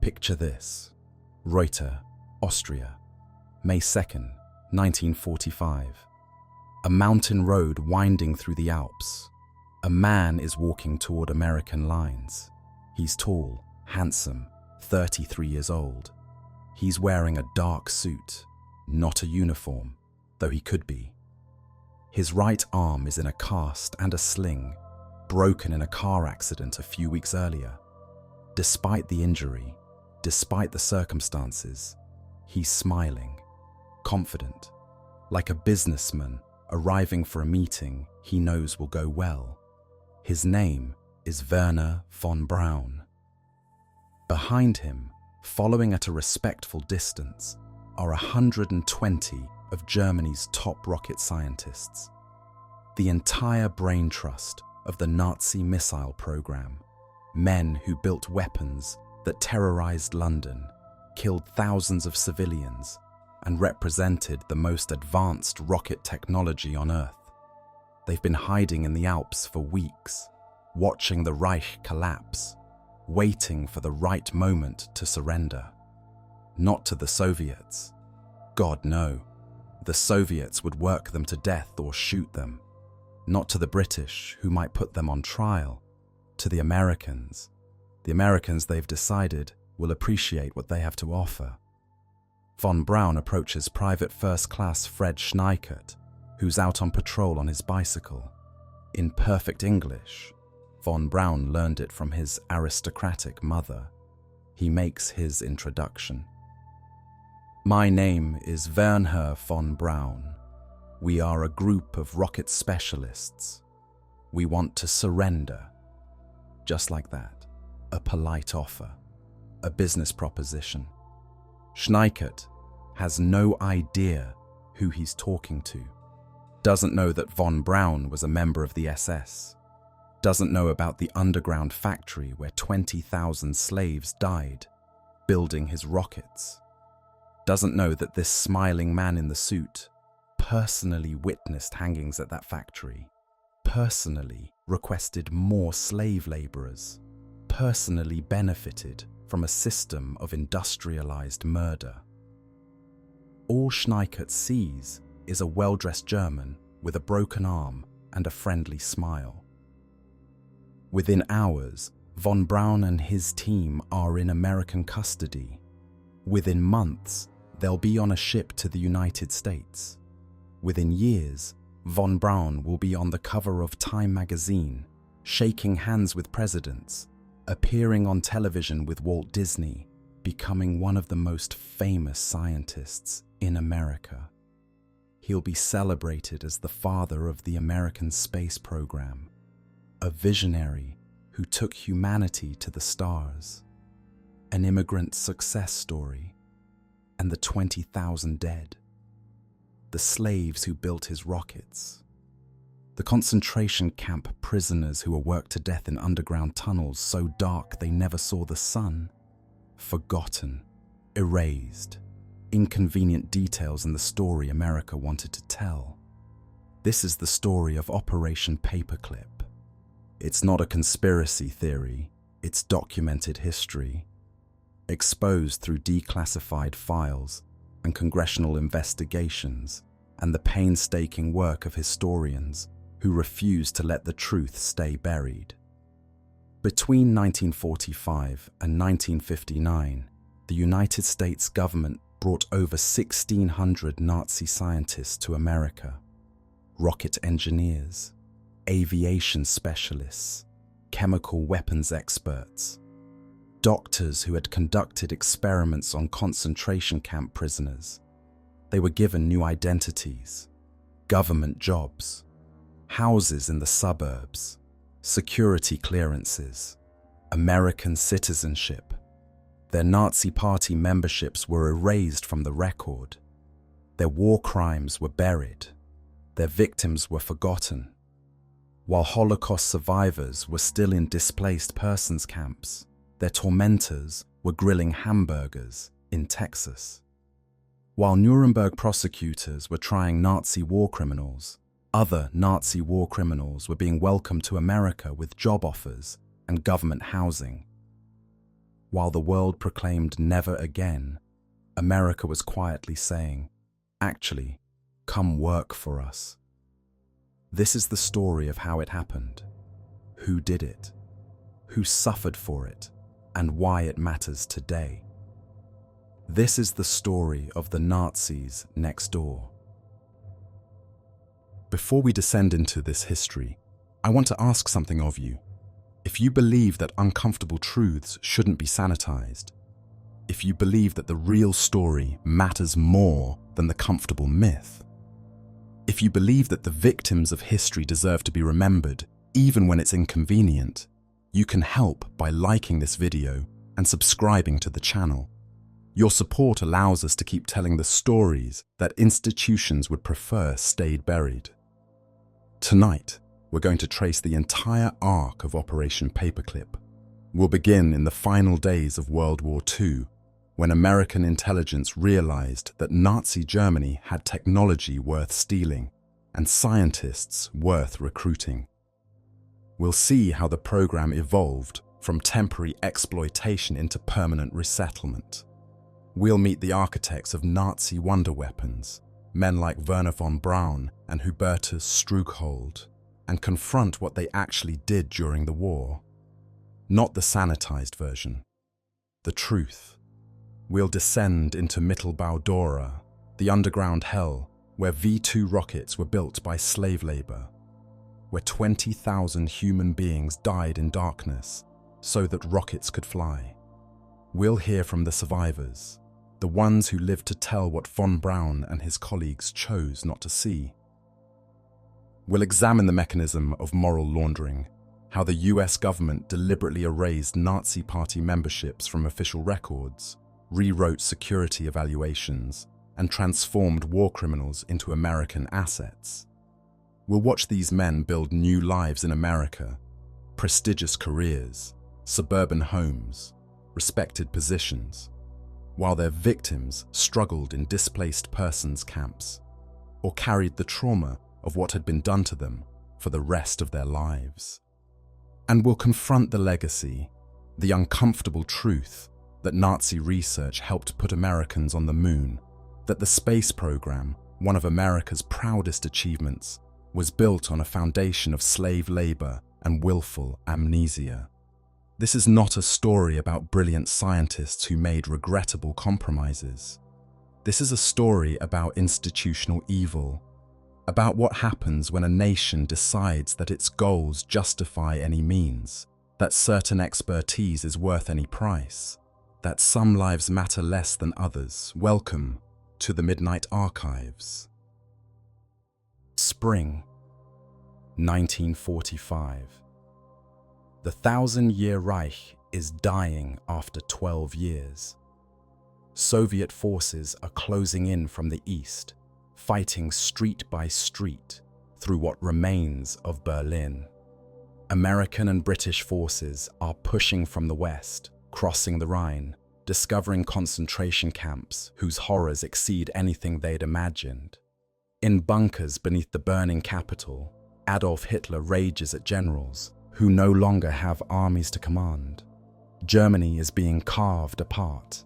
Picture this. Reuter, Austria, May 2nd, 1945. A mountain road winding through the Alps. A man is walking toward American lines. He's tall, handsome, 33 years old. He's wearing a dark suit, not a uniform, though he could be. His right arm is in a cast and a sling, broken in a car accident a few weeks earlier. Despite the injury, despite the circumstances, he's smiling, confident, like a businessman arriving for a meeting he knows will go well. His name is Wernher von Braun. Behind him, following at a respectful distance, are 120 of Germany's top rocket scientists. The entire brain trust of the Nazi missile program. Men who built weapons that terrorized London, killed thousands of civilians, and represented the most advanced rocket technology on Earth. They've been hiding in the Alps for weeks, watching the Reich collapse, waiting for the right moment to surrender. Not to the Soviets. God, no. The Soviets would work them to death or shoot them. Not to the British, who might put them on trial. To the Americans. The Americans, they've decided, will appreciate what they have to offer. Von Braun approaches Private First Class Fred Schneikert, who's out on patrol on his bicycle. In perfect English, von Braun learned it from his aristocratic mother. He makes his introduction. My name is Wernher von Braun. We are a group of rocket specialists. We want to surrender. Just like that. A polite offer. A business proposition. Schneikert has no idea who he's talking to. Doesn't know that von Braun was a member of the SS. Doesn't know about the underground factory where 20,000 slaves died, building his rockets. Doesn't know that this smiling man in the suit personally witnessed hangings at that factory, personally requested more slave laborers, personally benefited from a system of industrialized murder. All Schneikert sees is a well-dressed German with a broken arm and a friendly smile. Within hours, von Braun and his team are in American custody. Within months, they'll be on a ship to the United States. Within years, von Braun will be on the cover of Time magazine, shaking hands with presidents, appearing on television with Walt Disney, becoming one of the most famous scientists in America. He'll be celebrated as the father of the American space program, a visionary who took humanity to the stars, an immigrant success story, and the 20,000 dead, the slaves who built his rockets, the concentration camp prisoners who were worked to death in underground tunnels so dark they never saw the sun, forgotten, erased, inconvenient details in the story America wanted to tell. This is the story of Operation Paperclip. It's not a conspiracy theory, it's documented history, exposed through declassified files and congressional investigations and the painstaking work of historians who refuse to let the truth stay buried. Between 1945 and 1959, the United States government brought over 1,600 Nazi scientists to America, rocket engineers, aviation specialists, chemical weapons experts, doctors who had conducted experiments on concentration camp prisoners. They were given new identities, government jobs, houses in the suburbs, security clearances, American citizenship. Their Nazi Party memberships were erased from the record. Their war crimes were buried. Their victims were forgotten. While Holocaust survivors were still in displaced persons camps, their tormentors were grilling hamburgers in Texas. While Nuremberg prosecutors were trying Nazi war criminals, other Nazi war criminals were being welcomed to America with job offers and government housing. While the world proclaimed never again, America was quietly saying, actually, come work for us. This is the story of how it happened, who did it, who suffered for it, and why it matters today. This is the story of the Nazis next door. Before we descend into this history, I want to ask something of you. If you believe that uncomfortable truths shouldn't be sanitized, if you believe that the real story matters more than the comfortable myth, if you believe that the victims of history deserve to be remembered even when it's inconvenient, you can help by liking this video and subscribing to the channel. Your support allows us to keep telling the stories that institutions would prefer stayed buried. Tonight, we're going to trace the entire arc of Operation Paperclip. We'll begin in the final days of World War II, when American intelligence realized that Nazi Germany had technology worth stealing and scientists worth recruiting. We'll see how the program evolved from temporary exploitation into permanent resettlement. We'll meet the architects of Nazi wonder weapons, men like Wernher von Braun and Hubertus Struckhold, and confront what they actually did during the war. Not the sanitized version, the truth. We'll descend into Mittelbau-Dora, the underground hell where V-2 rockets were built by slave labor, where 20,000 human beings died in darkness so that rockets could fly. We'll hear from the survivors, the ones who lived to tell what von Braun and his colleagues chose not to see. We'll examine the mechanism of moral laundering, how the US government deliberately erased Nazi Party memberships from official records, rewrote security evaluations, and transformed war criminals into American assets. We'll watch these men build new lives in America, prestigious careers, suburban homes, respected positions, while their victims struggled in displaced persons camps or carried the trauma of what had been done to them for the rest of their lives. And we'll confront the legacy, the uncomfortable truth that Nazi research helped put Americans on the moon, that the space program, one of America's proudest achievements, was built on a foundation of slave labor and willful amnesia. This is not a story about brilliant scientists who made regrettable compromises. This is a story about institutional evil, about what happens when a nation decides that its goals justify any means, that certain expertise is worth any price, that some lives matter less than others. Welcome to the Midnight Archives. Spring, 1945. The 1,000-year Reich is dying after 12 years. Soviet forces are closing in from the east, fighting street by street through what remains of Berlin. American and British forces are pushing from the west, crossing the Rhine, discovering concentration camps whose horrors exceed anything they'd imagined. In bunkers beneath the burning capital, Adolf Hitler rages at generals who no longer have armies to command. Germany is being carved apart,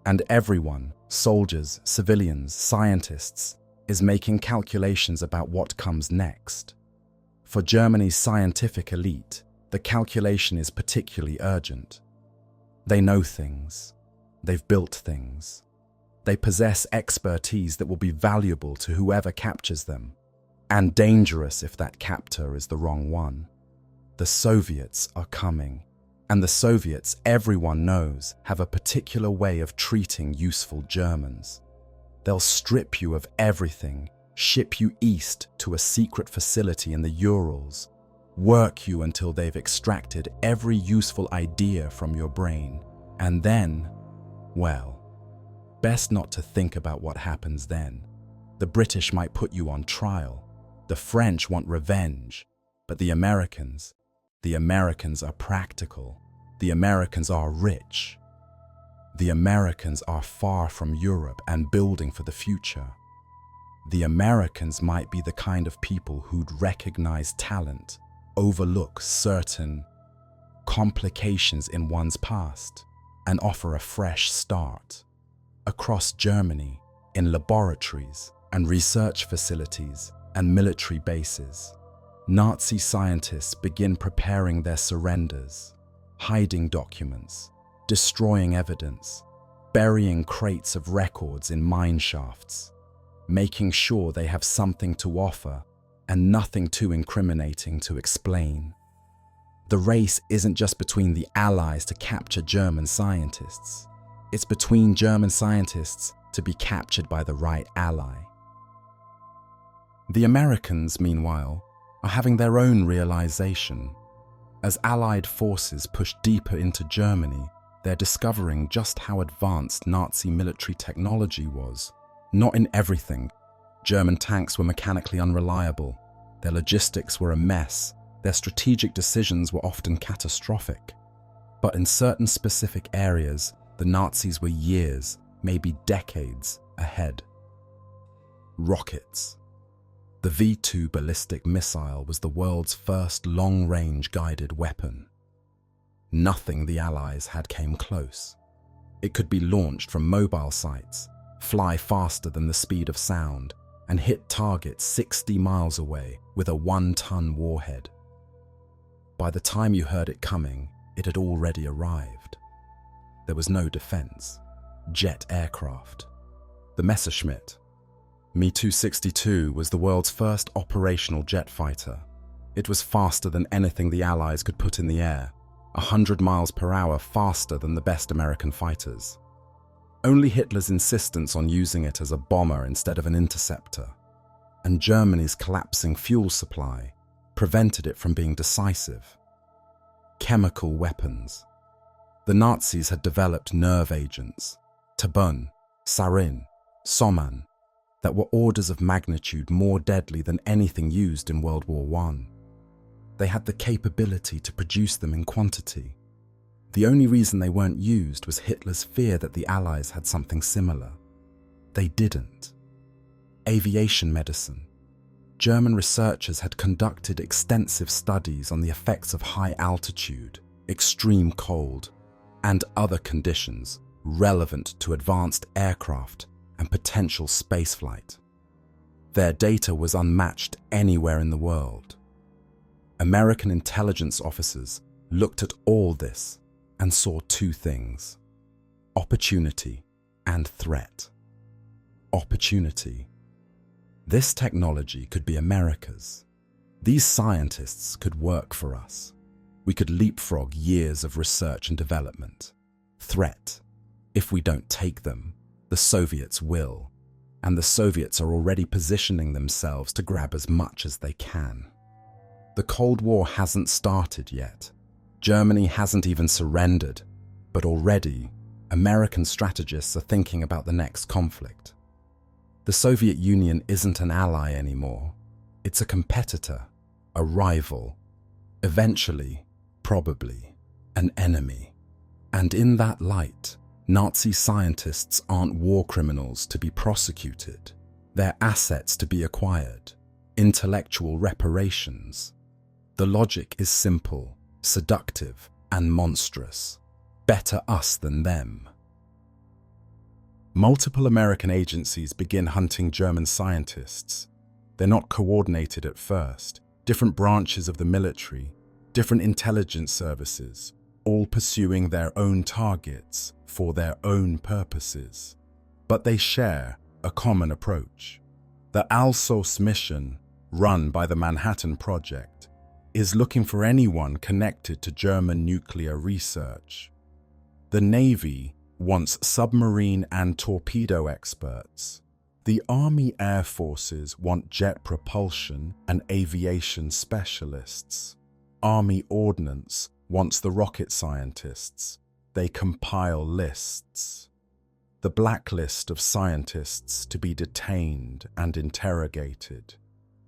and everyone, soldiers, civilians, scientists, is making calculations about what comes next. For Germany's scientific elite, the calculation is particularly urgent. They know things. They've built things. They possess expertise that will be valuable to whoever captures them, and dangerous if that captor is the wrong one. The Soviets are coming, and the Soviets, everyone knows, have a particular way of treating useful Germans. They'll strip you of everything, ship you east to a secret facility in the Urals, work you until they've extracted every useful idea from your brain, and then, well, best not to think about what happens then. The British might put you on trial. The French want revenge, but the Americans are practical. The Americans are rich. The Americans are far from Europe and building for the future. The Americans might be the kind of people who'd recognize talent, overlook certain complications in one's past, and offer a fresh start. Across Germany, in laboratories and research facilities and military bases, Nazi scientists begin preparing their surrenders, hiding documents, destroying evidence, burying crates of records in mine shafts, making sure they have something to offer and nothing too incriminating to explain. The race isn't just between the Allies to capture German scientists. It's between German scientists to be captured by the right ally. The Americans, meanwhile, are having their own realization. As Allied forces push deeper into Germany, they're discovering just how advanced Nazi military technology was. Not in everything. German tanks were mechanically unreliable. Their logistics were a mess. Their strategic decisions were often catastrophic. But in certain specific areas, the Nazis were years, maybe decades, ahead. Rockets. The V-2 ballistic missile was the world's first long-range guided weapon. Nothing the Allies had came close. It could be launched from mobile sites, fly faster than the speed of sound, and hit targets 60 miles away with a 1-ton warhead. By the time you heard it coming, it had already arrived. There was no defense. Jet aircraft. The Messerschmitt. Me-262 was the world's first operational jet fighter. It was faster than anything the Allies could put in the air, 100 miles per hour faster than the best American fighters. Only Hitler's insistence on using it as a bomber instead of an interceptor, and Germany's collapsing fuel supply prevented it from being decisive. Chemical weapons. The Nazis had developed nerve agents, Tabun, sarin, Soman, that were orders of magnitude more deadly than anything used in World War I. They had the capability to produce them in quantity. The only reason they weren't used was Hitler's fear that the Allies had something similar. They didn't. Aviation medicine. German researchers had conducted extensive studies on the effects of high altitude, extreme cold, and other conditions relevant to advanced aircraft and potential spaceflight. Their data was unmatched anywhere in the world. American intelligence officers looked at all this and saw two things: opportunity and threat. Opportunity. This technology could be America's. These scientists could work for us. We could leapfrog years of research and development. Threat. If we don't take them, the Soviets will, and the Soviets are already positioning themselves to grab as much as they can. The Cold War hasn't started yet. Germany hasn't even surrendered, but already, American strategists are thinking about the next conflict. The Soviet Union isn't an ally anymore. It's a competitor, a rival, eventually, probably, an enemy. And in that light, Nazi scientists aren't war criminals to be prosecuted. They're assets to be acquired, intellectual reparations. The logic is simple, seductive, and monstrous. Better us than them. Multiple American agencies begin hunting German scientists. They're not coordinated at first. Different branches of the military, different intelligence services, all pursuing their own targets for their own purposes. But they share a common approach. The Alsos mission, run by the Manhattan Project, is looking for anyone connected to German nuclear research. The Navy wants submarine and torpedo experts. The Army Air Forces want jet propulsion and aviation specialists. Army Ordnance wants the rocket scientists. They compile lists. The blacklist of scientists to be detained and interrogated.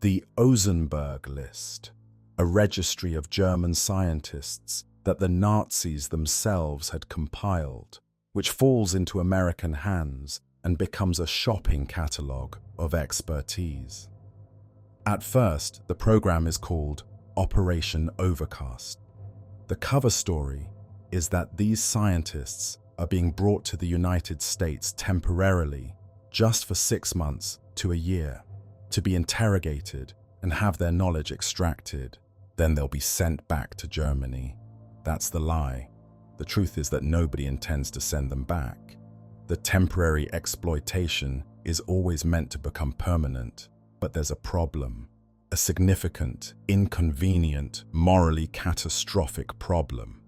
The Ozenberg list, a registry of German scientists that the Nazis themselves had compiled, which falls into American hands and becomes a shopping catalogue of expertise. At first, the program is called Operation Overcast. The cover story is that these scientists are being brought to the United States temporarily, just for 6 months to a year, to be interrogated and have their knowledge extracted. Then they'll be sent back to Germany. That's the lie. The truth is that nobody intends to send them back. The temporary exploitation is always meant to become permanent, but there's a problem. A significant, inconvenient, morally catastrophic problem.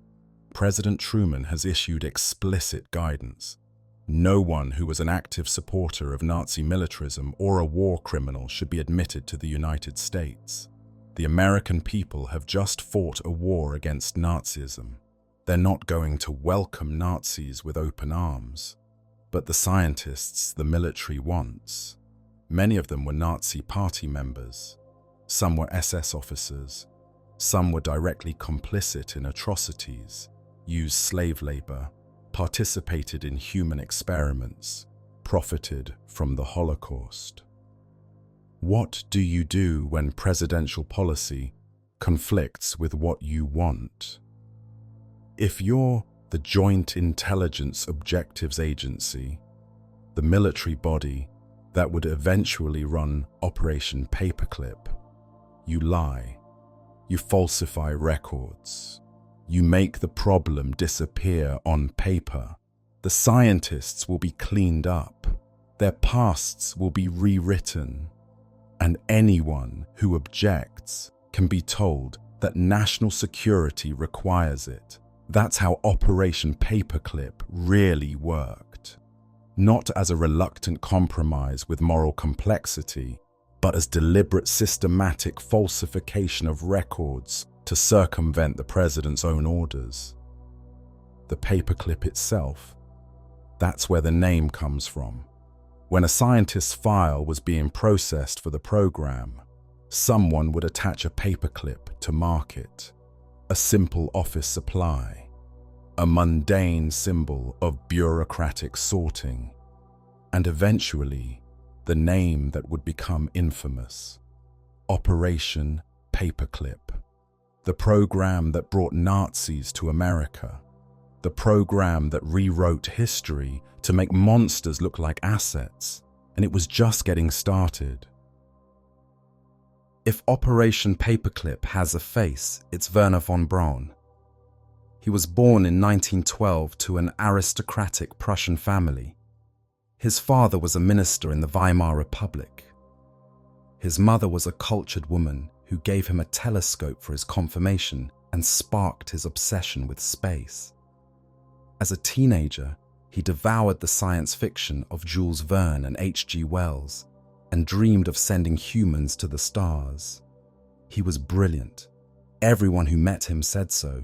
President Truman has issued explicit guidance. No one who was an active supporter of Nazi militarism or a war criminal should be admitted to the United States. The American people have just fought a war against Nazism. They're not going to welcome Nazis with open arms. But the scientists the military wants, many of them were Nazi party members. Some were SS officers. Some were directly complicit in atrocities, used slave labor, participated in human experiments, profited from the Holocaust. What do you do when presidential policy conflicts with what you want? If you're the Joint Intelligence Objectives Agency, the military body that would eventually run Operation Paperclip, you lie, you falsify records, you make the problem disappear on paper. The scientists will be cleaned up, their pasts will be rewritten, and anyone who objects can be told that national security requires it. That's how Operation Paperclip really worked. Not as a reluctant compromise with moral complexity, but as deliberate systematic falsification of records to circumvent the president's own orders. The paperclip itself, that's where the name comes from. When a scientist's file was being processed for the program, someone would attach a paperclip to mark it. A simple office supply, a mundane symbol of bureaucratic sorting, and eventually the name that would become infamous. Operation Paperclip. The program that brought Nazis to America. The program that rewrote history to make monsters look like assets, and it was just getting started. If Operation Paperclip has a face, it's Wernher von Braun. He was born in 1912 to an aristocratic Prussian family. His father was a minister in the Weimar Republic. His mother was a cultured woman who gave him a telescope for his confirmation and sparked his obsession with space. As a teenager, he devoured the science fiction of Jules Verne and H.G. Wells and dreamed of sending humans to the stars. He was brilliant. Everyone who met him said so.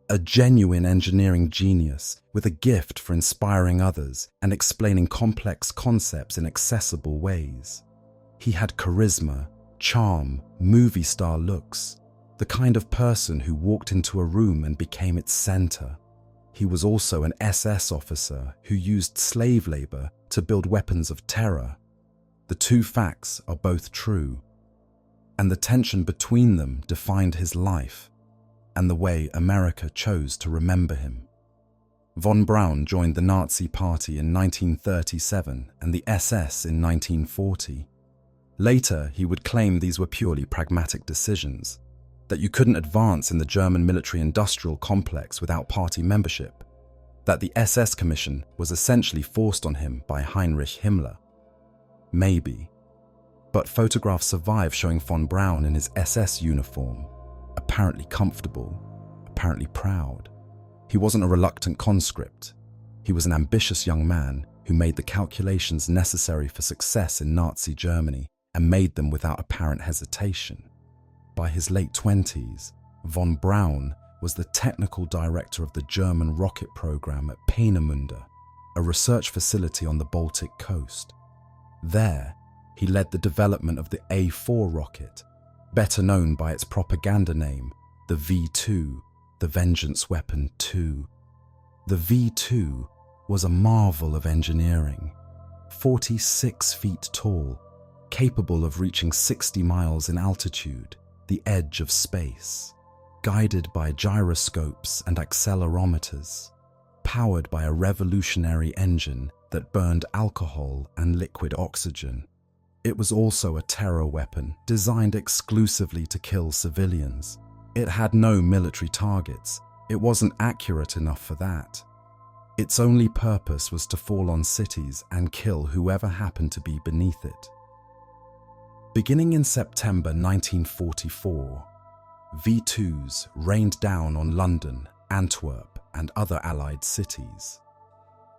A genuine engineering genius with a gift for inspiring others and explaining complex concepts in accessible ways. He had charisma, charm, movie star looks, the kind of person who walked into a room and became its center. He was also an SS officer who used slave labor to build weapons of terror. The two facts are both true, and the tension between them defined his life and the way America chose to remember him. Von Braun joined the Nazi Party in 1937 and the SS in 1940. Later, he would claim these were purely pragmatic decisions, that you couldn't advance in the German military-industrial complex without party membership, that the SS Commission was essentially forced on him by Heinrich Himmler. Maybe. But photographs survive showing von Braun in his SS uniform, apparently comfortable, apparently proud. He wasn't a reluctant conscript. He was an ambitious young man who made the calculations necessary for success in Nazi Germany and made them without apparent hesitation. By his late 20s, von Braun was the technical director of the German rocket program at Peenemünde, a research facility on the Baltic coast. There, he led the development of the A4 rocket, better known by its propaganda name, the V2, the Vengeance Weapon 2. The V2 was a marvel of engineering, 46 feet tall, capable of reaching 60 miles in altitude, the edge of space, guided by gyroscopes and accelerometers, powered by a revolutionary engine that burned alcohol and liquid oxygen. It was also a terror weapon designed exclusively to kill civilians. It had no military targets. It wasn't accurate enough for that. Its only purpose was to fall on cities and kill whoever happened to be beneath it. Beginning in September 1944, V2s rained down on London, Antwerp, and other Allied cities.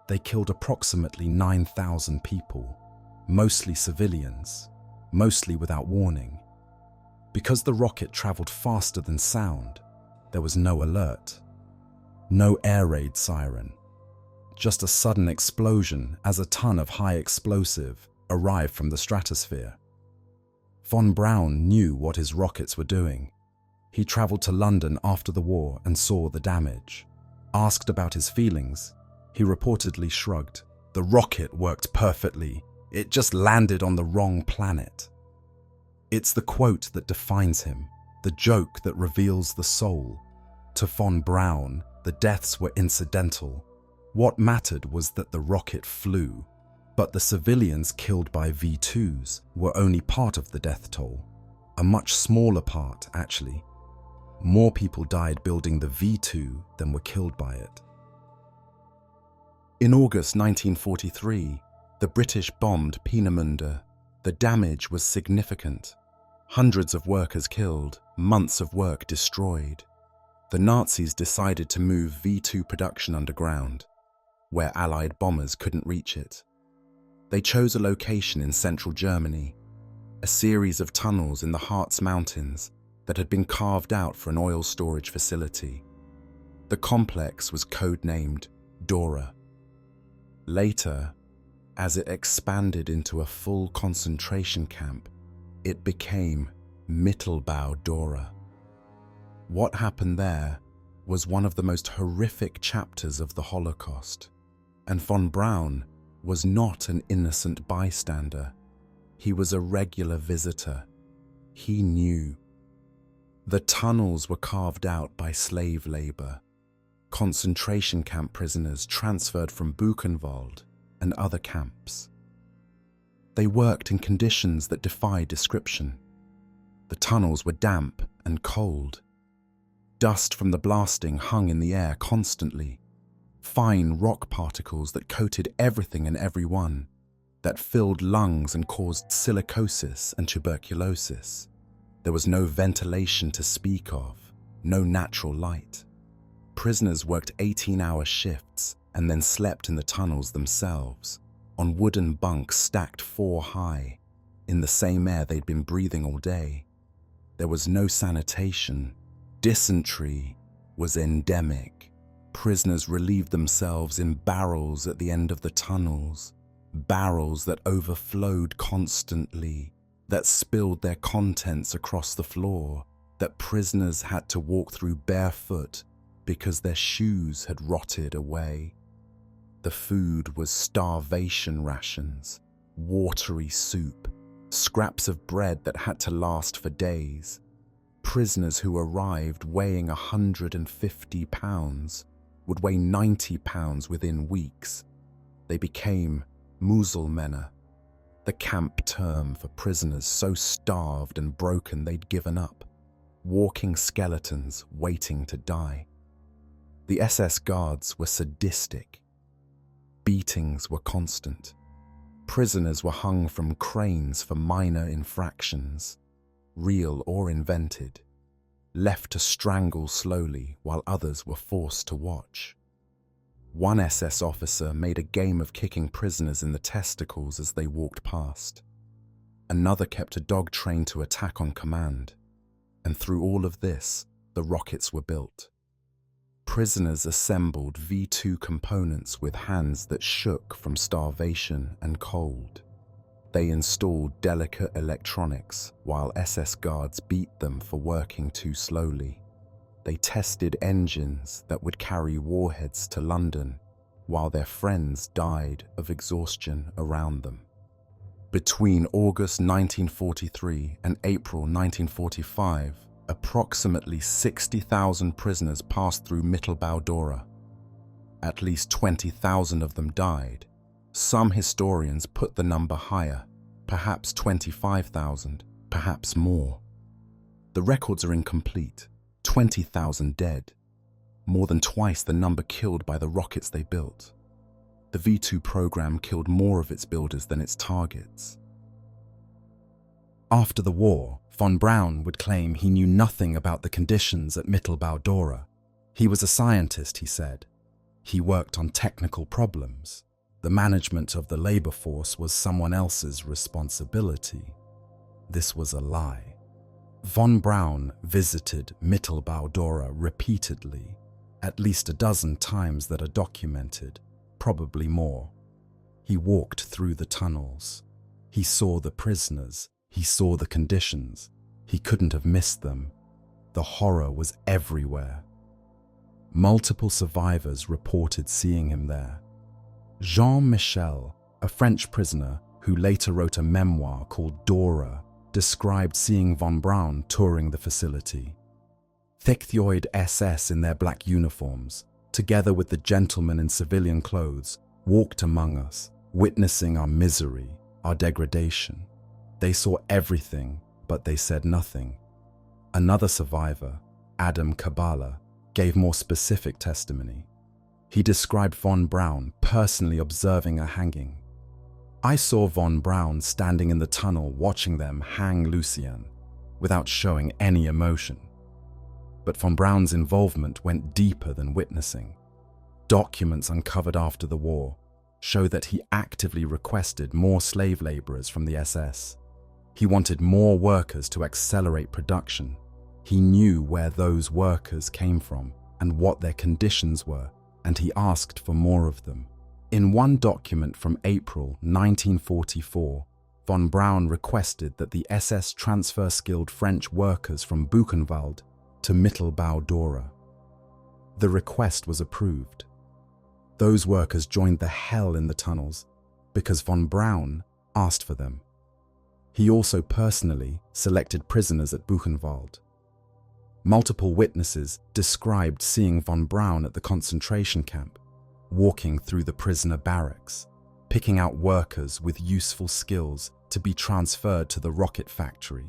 They killed approximately 9,000 people, mostly civilians, mostly without warning. Because the rocket traveled faster than sound, there was no alert, no air raid siren, just a sudden explosion as a ton of high explosive arrived from the stratosphere. Von Braun knew what his rockets were doing. He traveled to London after the war and saw the damage. Asked about his feelings, he reportedly shrugged. "The rocket worked perfectly. It just landed on the wrong planet." It's the quote that defines him, the joke that reveals the soul. To von Braun, the deaths were incidental. What mattered was that the rocket flew, but the civilians killed by V2s were only part of the death toll. A much smaller part, actually. More people died building the V2 than were killed by it. In August 1943, the British bombed Peenemünde. The damage was significant. Hundreds of workers killed, months of work destroyed. The Nazis decided to move V2 production underground, where Allied bombers couldn't reach it. They chose a location in central Germany, a series of tunnels in the Harz Mountains that had been carved out for an oil storage facility. The complex was codenamed Dora. Later, as it expanded into a full concentration camp, it became Mittelbau Dora. What happened there was one of the most horrific chapters of the Holocaust, and von Braun was not an innocent bystander. He was a regular visitor. He knew. The tunnels were carved out by slave labor, concentration camp prisoners transferred from Buchenwald and other camps. They worked in conditions that defy description. The tunnels were damp and cold. Dust from the blasting hung in the air constantly. Fine rock particles that coated everything and everyone, that filled lungs and caused silicosis and tuberculosis. There was no ventilation to speak of, no natural light. Prisoners worked 18-hour shifts and then slept in the tunnels themselves, on wooden bunks stacked 4 high, in the same air they'd been breathing all day. There was no sanitation. Dysentery was endemic. Prisoners relieved themselves in barrels at the end of the tunnels, barrels that overflowed constantly, that spilled their contents across the floor, that prisoners had to walk through barefoot because their shoes had rotted away. The food was starvation rations, watery soup, scraps of bread that had to last for days. Prisoners who arrived weighing 150 pounds would weigh 90 pounds within weeks. They became Muselmänner, the camp term for prisoners so starved and broken they'd given up, walking skeletons waiting to die. The SS guards were sadistic. Beatings were constant. Prisoners were hung from cranes for minor infractions, real or invented, left to strangle slowly while others were forced to watch. One SS officer made a game of kicking prisoners in the testicles as they walked past. Another kept a dog trained to attack on command. And through all of this, the rockets were built. Prisoners assembled V2 components with hands that shook from starvation and cold. They installed delicate electronics while SS guards beat them for working too slowly. They tested engines that would carry warheads to London while their friends died of exhaustion around them. Between August 1943 and April 1945, approximately 60,000 prisoners passed through Mittelbau Dora. At least 20,000 of them died. Some historians put the number higher, perhaps 25,000, perhaps more. The records are incomplete. 20,000 dead, more than twice the number killed by the rockets they built. The V2 program killed more of its builders than its targets. After the war, von Braun would claim he knew nothing about the conditions at Mittelbau-Dora. He was a scientist, he said. He worked on technical problems. The management of the labor force was someone else's responsibility. This was a lie. Von Braun visited Mittelbau-Dora repeatedly, at least a dozen times that are documented, probably more. He walked through the tunnels. He saw the prisoners. He saw the conditions. He couldn't have missed them. The horror was everywhere. Multiple survivors reported seeing him there. Jean Michel, a French prisoner who later wrote a memoir called Dora, described seeing von Braun touring the facility. Thick-thioid SS in their black uniforms, together with the gentlemen in civilian clothes, walked among us, witnessing our misery, our degradation. They saw everything, but they said nothing. Another survivor, Adam Kabbalah, gave more specific testimony. He described von Braun personally observing a hanging. I saw von Braun standing in the tunnel watching them hang Lucien, without showing any emotion. But von Braun's involvement went deeper than witnessing. Documents uncovered after the war show that he actively requested more slave laborers from the SS. He wanted more workers to accelerate production. He knew where those workers came from and what their conditions were, and he asked for more of them. In one document from April 1944, von Braun requested that the SS transfer skilled French workers from Buchenwald to Mittelbau-Dora. The request was approved. Those workers joined the hell in the tunnels because von Braun asked for them. He also personally selected prisoners at Buchenwald. Multiple witnesses described seeing von Braun at the concentration camp, walking through the prisoner barracks, picking out workers with useful skills to be transferred to the rocket factory.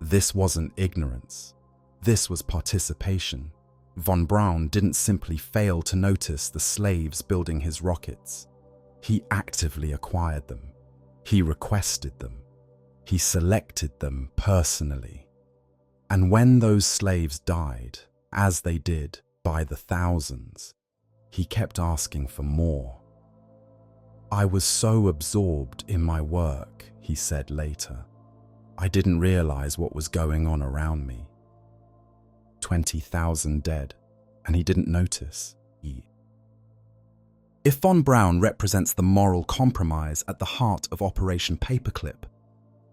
This wasn't ignorance. This was participation. Von Braun didn't simply fail to notice the slaves building his rockets. He actively acquired them. He requested them. He selected them personally. And when those slaves died, as they did by the thousands, he kept asking for more. I was so absorbed in my work, he said later. I didn't realize what was going on around me. 20,000 dead, and he didn't notice. If von Braun represents the moral compromise at the heart of Operation Paperclip,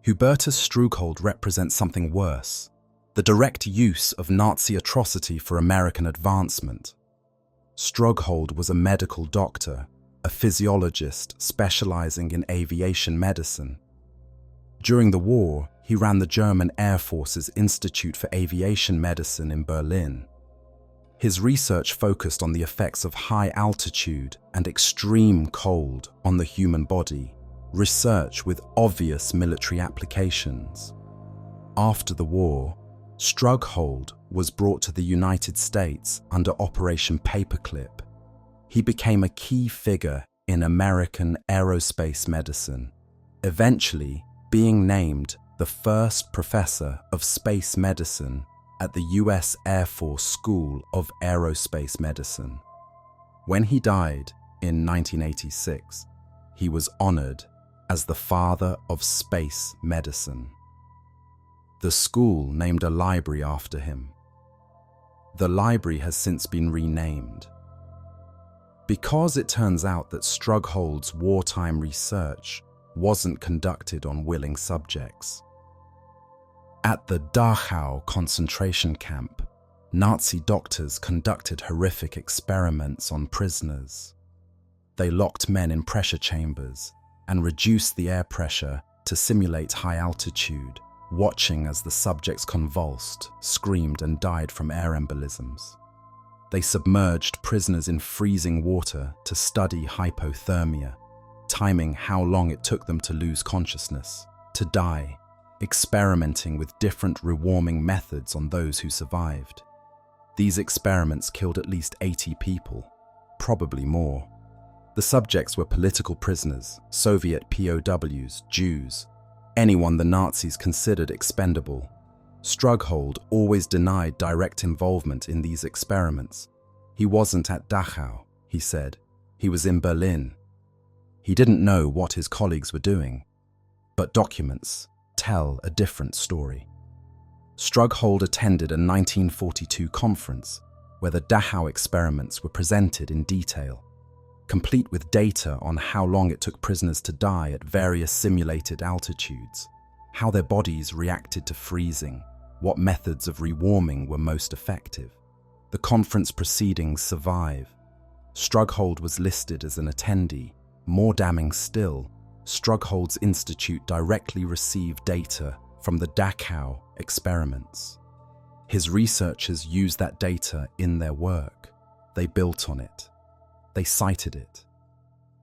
Hubertus Strughold represents something worse, the direct use of Nazi atrocity for American advancement. Strughold was a medical doctor, a physiologist specializing in aviation medicine. During the war, he ran the German Air Force's Institute for Aviation Medicine in Berlin. His research focused on the effects of high altitude and extreme cold on the human body, research with obvious military applications. After the war, Strughold was brought to the United States under Operation Paperclip. He became a key figure in American aerospace medicine, eventually being named the first professor of space medicine at the U.S. Air Force School of Aerospace Medicine. When he died in 1986, he was honored as the father of space medicine. The school named a library after him. The library has since been renamed. Because it turns out that Strughold's wartime research wasn't conducted on willing subjects. At the Dachau concentration camp, Nazi doctors conducted horrific experiments on prisoners. They locked men in pressure chambers and reduced the air pressure to simulate high altitude, watching as the subjects convulsed, screamed, and died from air embolisms. They submerged prisoners in freezing water to study hypothermia, timing how long it took them to lose consciousness, to die, experimenting with different rewarming methods on those who survived. These experiments killed at least 80 people, probably more. The subjects were political prisoners, Soviet POWs, Jews, anyone the Nazis considered expendable. Strughold always denied direct involvement in these experiments. He wasn't at Dachau, he said. He was in Berlin. He didn't know what his colleagues were doing. But documents tell a different story. Strughold attended a 1942 conference where the Dachau experiments were presented in detail, complete with data on how long it took prisoners to die at various simulated altitudes, how their bodies reacted to freezing, what methods of rewarming were most effective. The conference proceedings survive. Strughold was listed as an attendee. More damning still, Strughold's institute directly received data from the Dachau experiments. His researchers used that data in their work. They built on it. They cited it.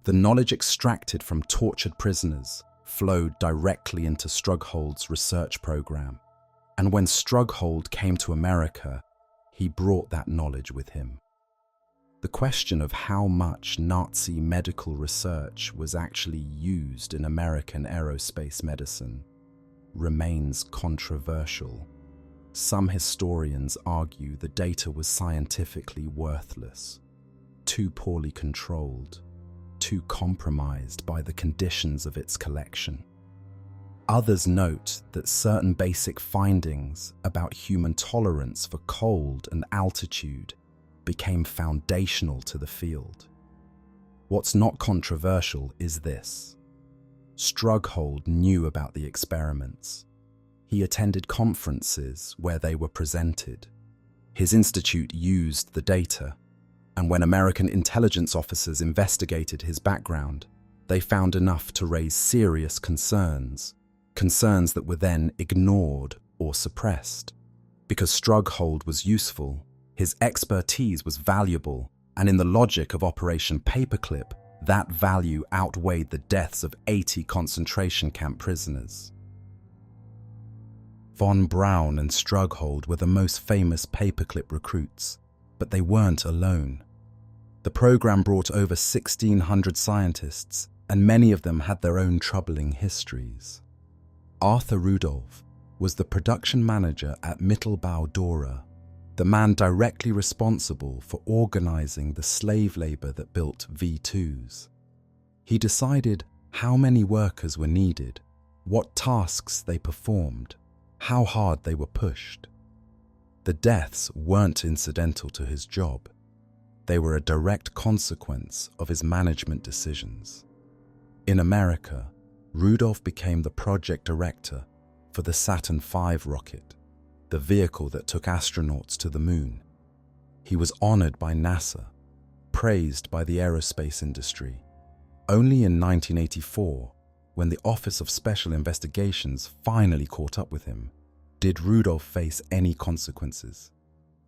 The knowledge extracted from tortured prisoners flowed directly into Strughold's research program. And when Strughold came to America, he brought that knowledge with him. The question of how much Nazi medical research was actually used in American aerospace medicine remains controversial. Some historians argue the data was scientifically worthless, too poorly controlled, too compromised by the conditions of its collection. Others note that certain basic findings about human tolerance for cold and altitude became foundational to the field. What's not controversial is this. Strughold knew about the experiments. He attended conferences where they were presented. His institute used the data, and when American intelligence officers investigated his background, they found enough to raise serious concerns that were then ignored or suppressed. Because Strughold was useful, his expertise was valuable, and in the logic of Operation Paperclip, that value outweighed the deaths of 80 concentration camp prisoners. Von Braun and Strughold were the most famous Paperclip recruits, but they weren't alone. The program brought over 1,600 scientists, and many of them had their own troubling histories. Arthur Rudolph was the production manager at Mittelbau-Dora, the man directly responsible for organizing the slave labor that built V2s. He decided how many workers were needed, what tasks they performed, how hard they were pushed. The deaths weren't incidental to his job. They were a direct consequence of his management decisions. In America, Rudolph became the project director for the Saturn V rocket, the vehicle that took astronauts to the moon. He was honored by NASA, praised by the aerospace industry. Only in 1984, when the Office of Special Investigations finally caught up with him, did Rudolph face any consequences.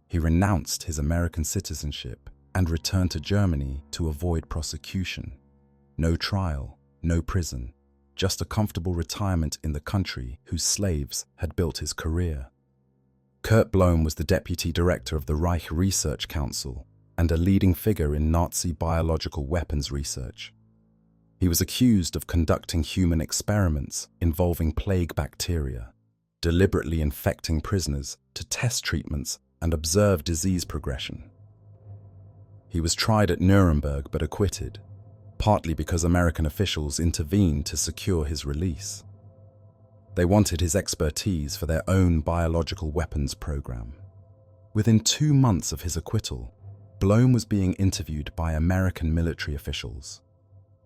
He renounced his American citizenship and returned to Germany to avoid prosecution. No trial, no prison, just a comfortable retirement in the country whose slaves had built his career. Kurt Blohm was the deputy director of the Reich Research Council and a leading figure in Nazi biological weapons research. He was accused of conducting human experiments involving plague bacteria, deliberately infecting prisoners to test treatments and observe disease progression. He was tried at Nuremberg but acquitted, partly because American officials intervened to secure his release. They wanted his expertise for their own biological weapons program. Within 2 months of his acquittal, Blohm was being interviewed by American military officials.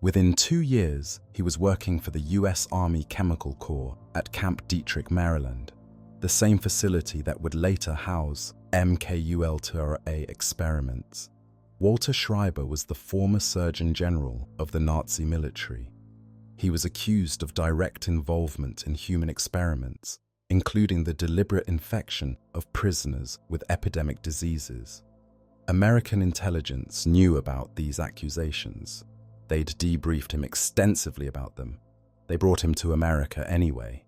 Within 2 years, he was working for the U.S. Army Chemical Corps at Camp Detrick, Maryland, the same facility that would later house MK-Ultra experiments. Walter Schreiber was the former Surgeon General of the Nazi military. He was accused of direct involvement in human experiments, including the deliberate infection of prisoners with epidemic diseases. American intelligence knew about these accusations. They'd debriefed him extensively about them. They brought him to America anyway.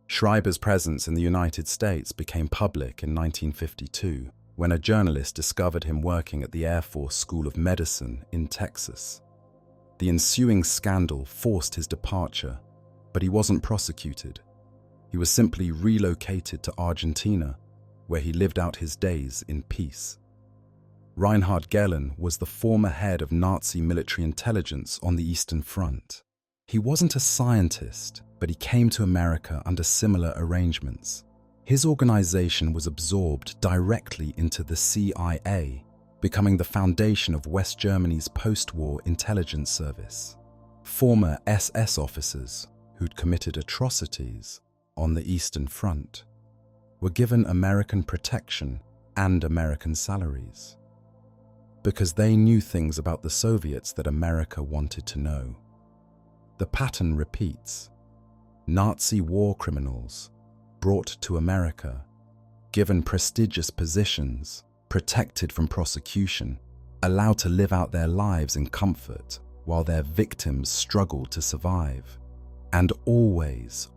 Schreiber's presence in the United States became public in 1952 when a journalist discovered him working at the Air Force School of Medicine in Texas. The ensuing scandal forced his departure, but he wasn't prosecuted. He was simply relocated to Argentina, where he lived out his days in peace. Reinhard Gehlen was the former head of Nazi military intelligence on the Eastern Front. He wasn't a scientist, but he came to America under similar arrangements. His organization was absorbed directly into the CIA, becoming the foundation of West Germany's post-war intelligence service. Former SS officers who'd committed atrocities on the Eastern Front were given American protection and American salaries, because they knew things about the Soviets that America wanted to know. The pattern repeats. Nazi war criminals brought to America, given prestigious positions, protected from prosecution, allowed to live out their lives in comfort while their victims struggled to survive. And always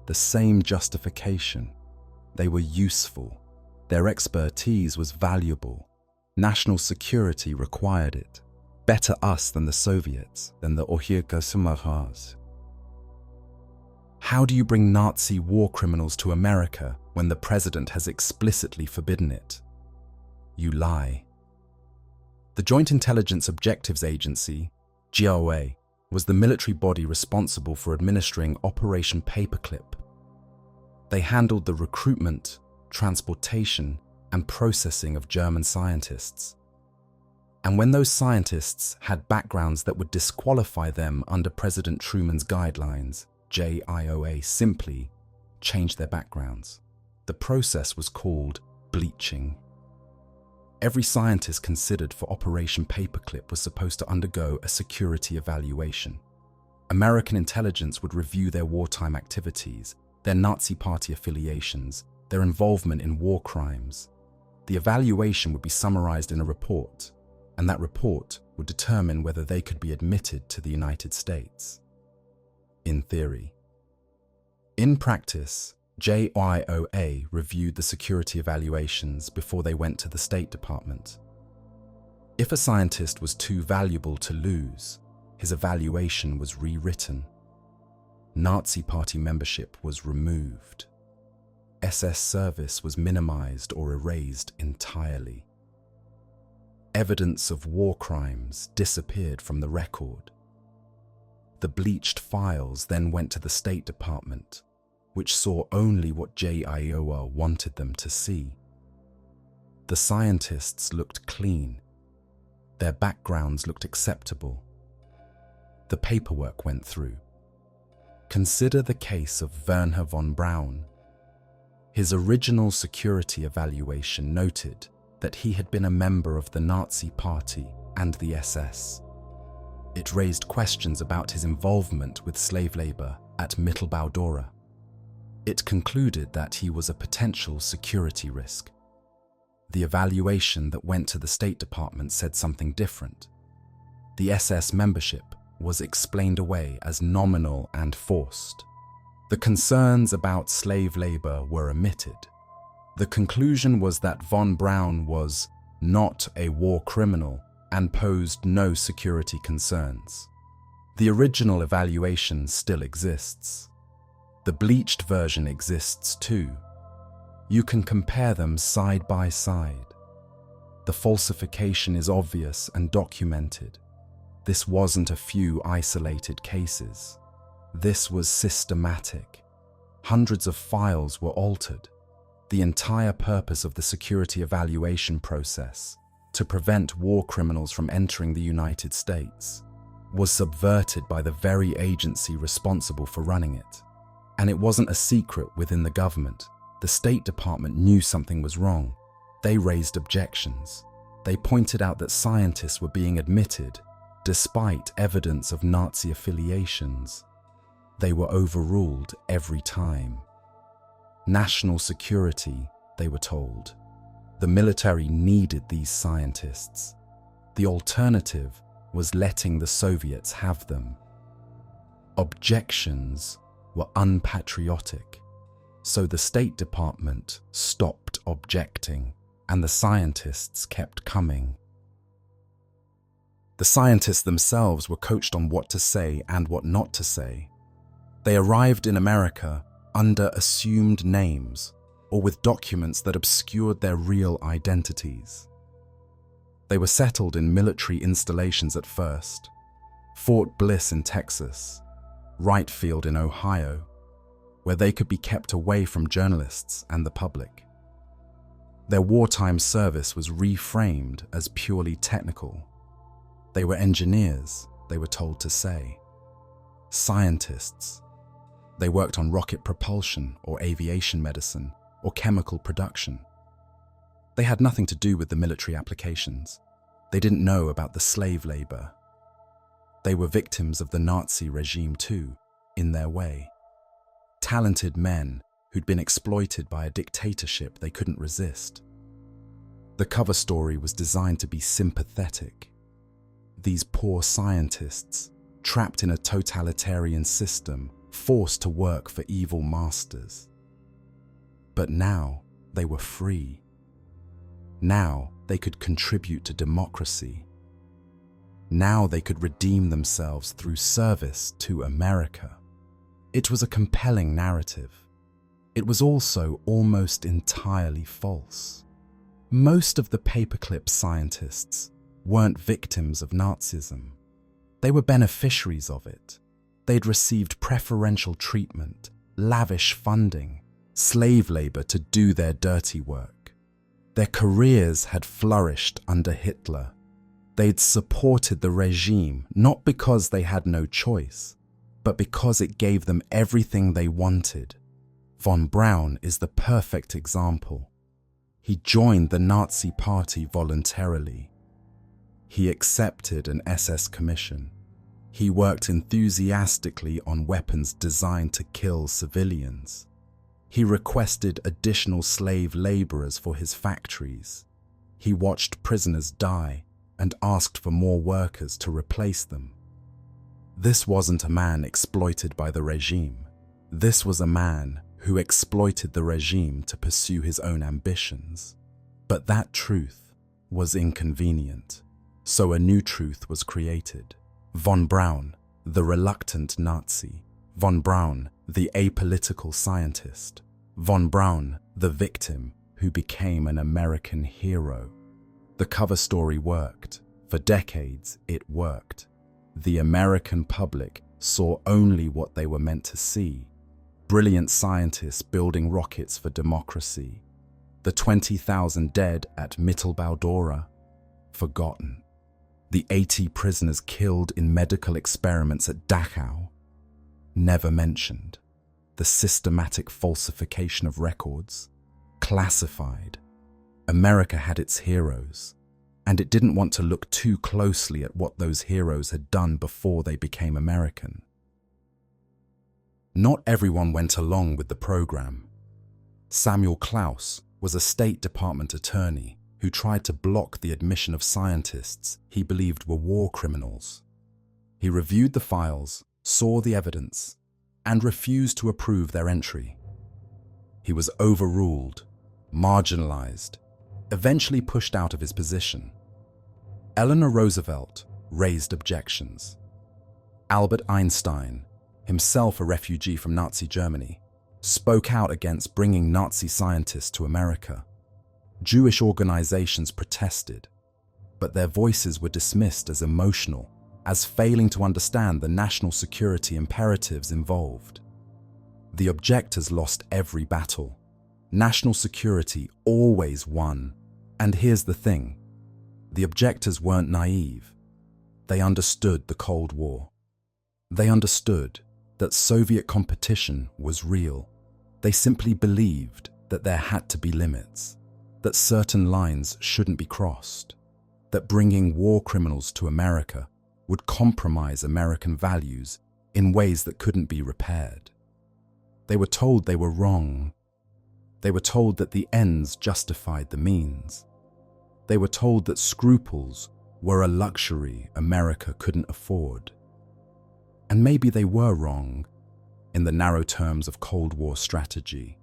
the same justification. They were useful. Their expertise was valuable. National security required it. Better us than the Soviets, than the Ohirgasimahas. How do you bring Nazi war criminals to America when the president has explicitly forbidden it? You lie. The Joint Intelligence Objectives Agency, GOA, was the military body responsible for administering Operation Paperclip. They handled the recruitment, transportation, and processing of German scientists. And when those scientists had backgrounds that would disqualify them under President Truman's guidelines, JIOA simply changed their backgrounds. The process was called bleaching. Every scientist considered for Operation Paperclip was supposed to undergo a security evaluation. American intelligence would review their wartime activities, their Nazi Party affiliations, their involvement in war crimes. The evaluation would be summarized in a report, and that report would determine whether they could be admitted to the United States. In theory. In practice, JIOA reviewed the security evaluations before they went to the State Department. If a scientist was too valuable to lose, his evaluation was rewritten. Nazi Party membership was removed. SS service was minimized or erased entirely. Evidence of war crimes disappeared from the record. The bleached files then went to the State Department, which saw only what JIOA wanted them to see. The scientists looked clean. Their backgrounds looked acceptable. The paperwork went through. Consider the case of Wernher von Braun. His original security evaluation noted that he had been a member of the Nazi Party and the SS. It raised questions about his involvement with slave labor at Mittelbau-Dora. It concluded that he was a potential security risk. The evaluation that went to the State Department said something different. The SS membership was explained away as nominal and forced. The concerns about slave labor were omitted. The conclusion was that von Braun was not a war criminal and posed no security concerns. The original evaluation still exists. The bleached version exists too. You can compare them side by side. The falsification is obvious and documented. This wasn't a few isolated cases. This was systematic. Hundreds of files were altered. The entire purpose of the security evaluation process, to prevent war criminals from entering the United States, was subverted by the very agency responsible for running it. And it wasn't a secret within the government. The State Department knew something was wrong. They raised objections. They pointed out that scientists were being admitted despite evidence of Nazi affiliations. They were overruled every time. National security, they were told. The military needed these scientists. The alternative was letting the Soviets have them. Objections were unpatriotic, so the State Department stopped objecting, and the scientists kept coming. The scientists themselves were coached on what to say and what not to say. They arrived in America under assumed names or with documents that obscured their real identities. They were settled in military installations at first: Fort Bliss in Texas, Wright Field in Ohio, where they could be kept away from journalists and the public. Their wartime service was reframed as purely technical. They were engineers, they were told to say. Scientists. They worked on rocket propulsion or aviation medicine or chemical production. They had nothing to do with the military applications. They didn't know about the slave labor. They were victims of the Nazi regime too, in their way. Talented men who'd been exploited by a dictatorship they couldn't resist. The cover story was designed to be sympathetic. These poor scientists, trapped in a totalitarian system, forced to work for evil masters. But now they were free. Now they could contribute to democracy. Now they could redeem themselves through service to America. It was a compelling narrative. It was also almost entirely false. Most of the paperclip scientists weren't victims of Nazism. They were beneficiaries of it. They'd received preferential treatment, lavish funding, slave labor to do their dirty work. Their careers had flourished under Hitler. They'd supported the regime not because they had no choice, but because it gave them everything they wanted. Von Braun is the perfect example. He joined the Nazi Party voluntarily. He accepted an SS commission. He worked enthusiastically on weapons designed to kill civilians. He requested additional slave laborers for his factories. He watched prisoners die and asked for more workers to replace them. This wasn't a man exploited by the regime. This was a man who exploited the regime to pursue his own ambitions. But that truth was inconvenient, so a new truth was created. Von Braun, the reluctant Nazi. Von Braun, the apolitical scientist. Von Braun, the victim who became an American hero. The cover story worked. For decades, it worked. The American public saw only what they were meant to see. Brilliant scientists building rockets for democracy. The 20,000 dead at Mittelbau-Dora, forgotten. The 80 prisoners killed in medical experiments at Dachau, never mentioned. The systematic falsification of records, classified. America had its heroes, and it didn't want to look too closely at what those heroes had done before they became American. Not everyone went along with the program. Samuel Klaus was a State Department attorney who tried to block the admission of scientists he believed were war criminals. He reviewed the files, saw the evidence, and refused to approve their entry. He was overruled, marginalized, eventually pushed out of his position. Eleanor Roosevelt raised objections. Albert Einstein, himself a refugee from Nazi Germany, spoke out against bringing Nazi scientists to America. Jewish organizations protested, but their voices were dismissed as emotional, as failing to understand the national security imperatives involved. The objectors lost every battle. National security always won. And here's the thing, the objectors weren't naive. They understood the Cold War. They understood that Soviet competition was real. They simply believed that there had to be limits, that certain lines shouldn't be crossed, that bringing war criminals to America would compromise American values in ways that couldn't be repaired. They were told they were wrong. They were told that the ends justified the means. They were told that scruples were a luxury America couldn't afford. And maybe they were wrong in the narrow terms of Cold War strategy.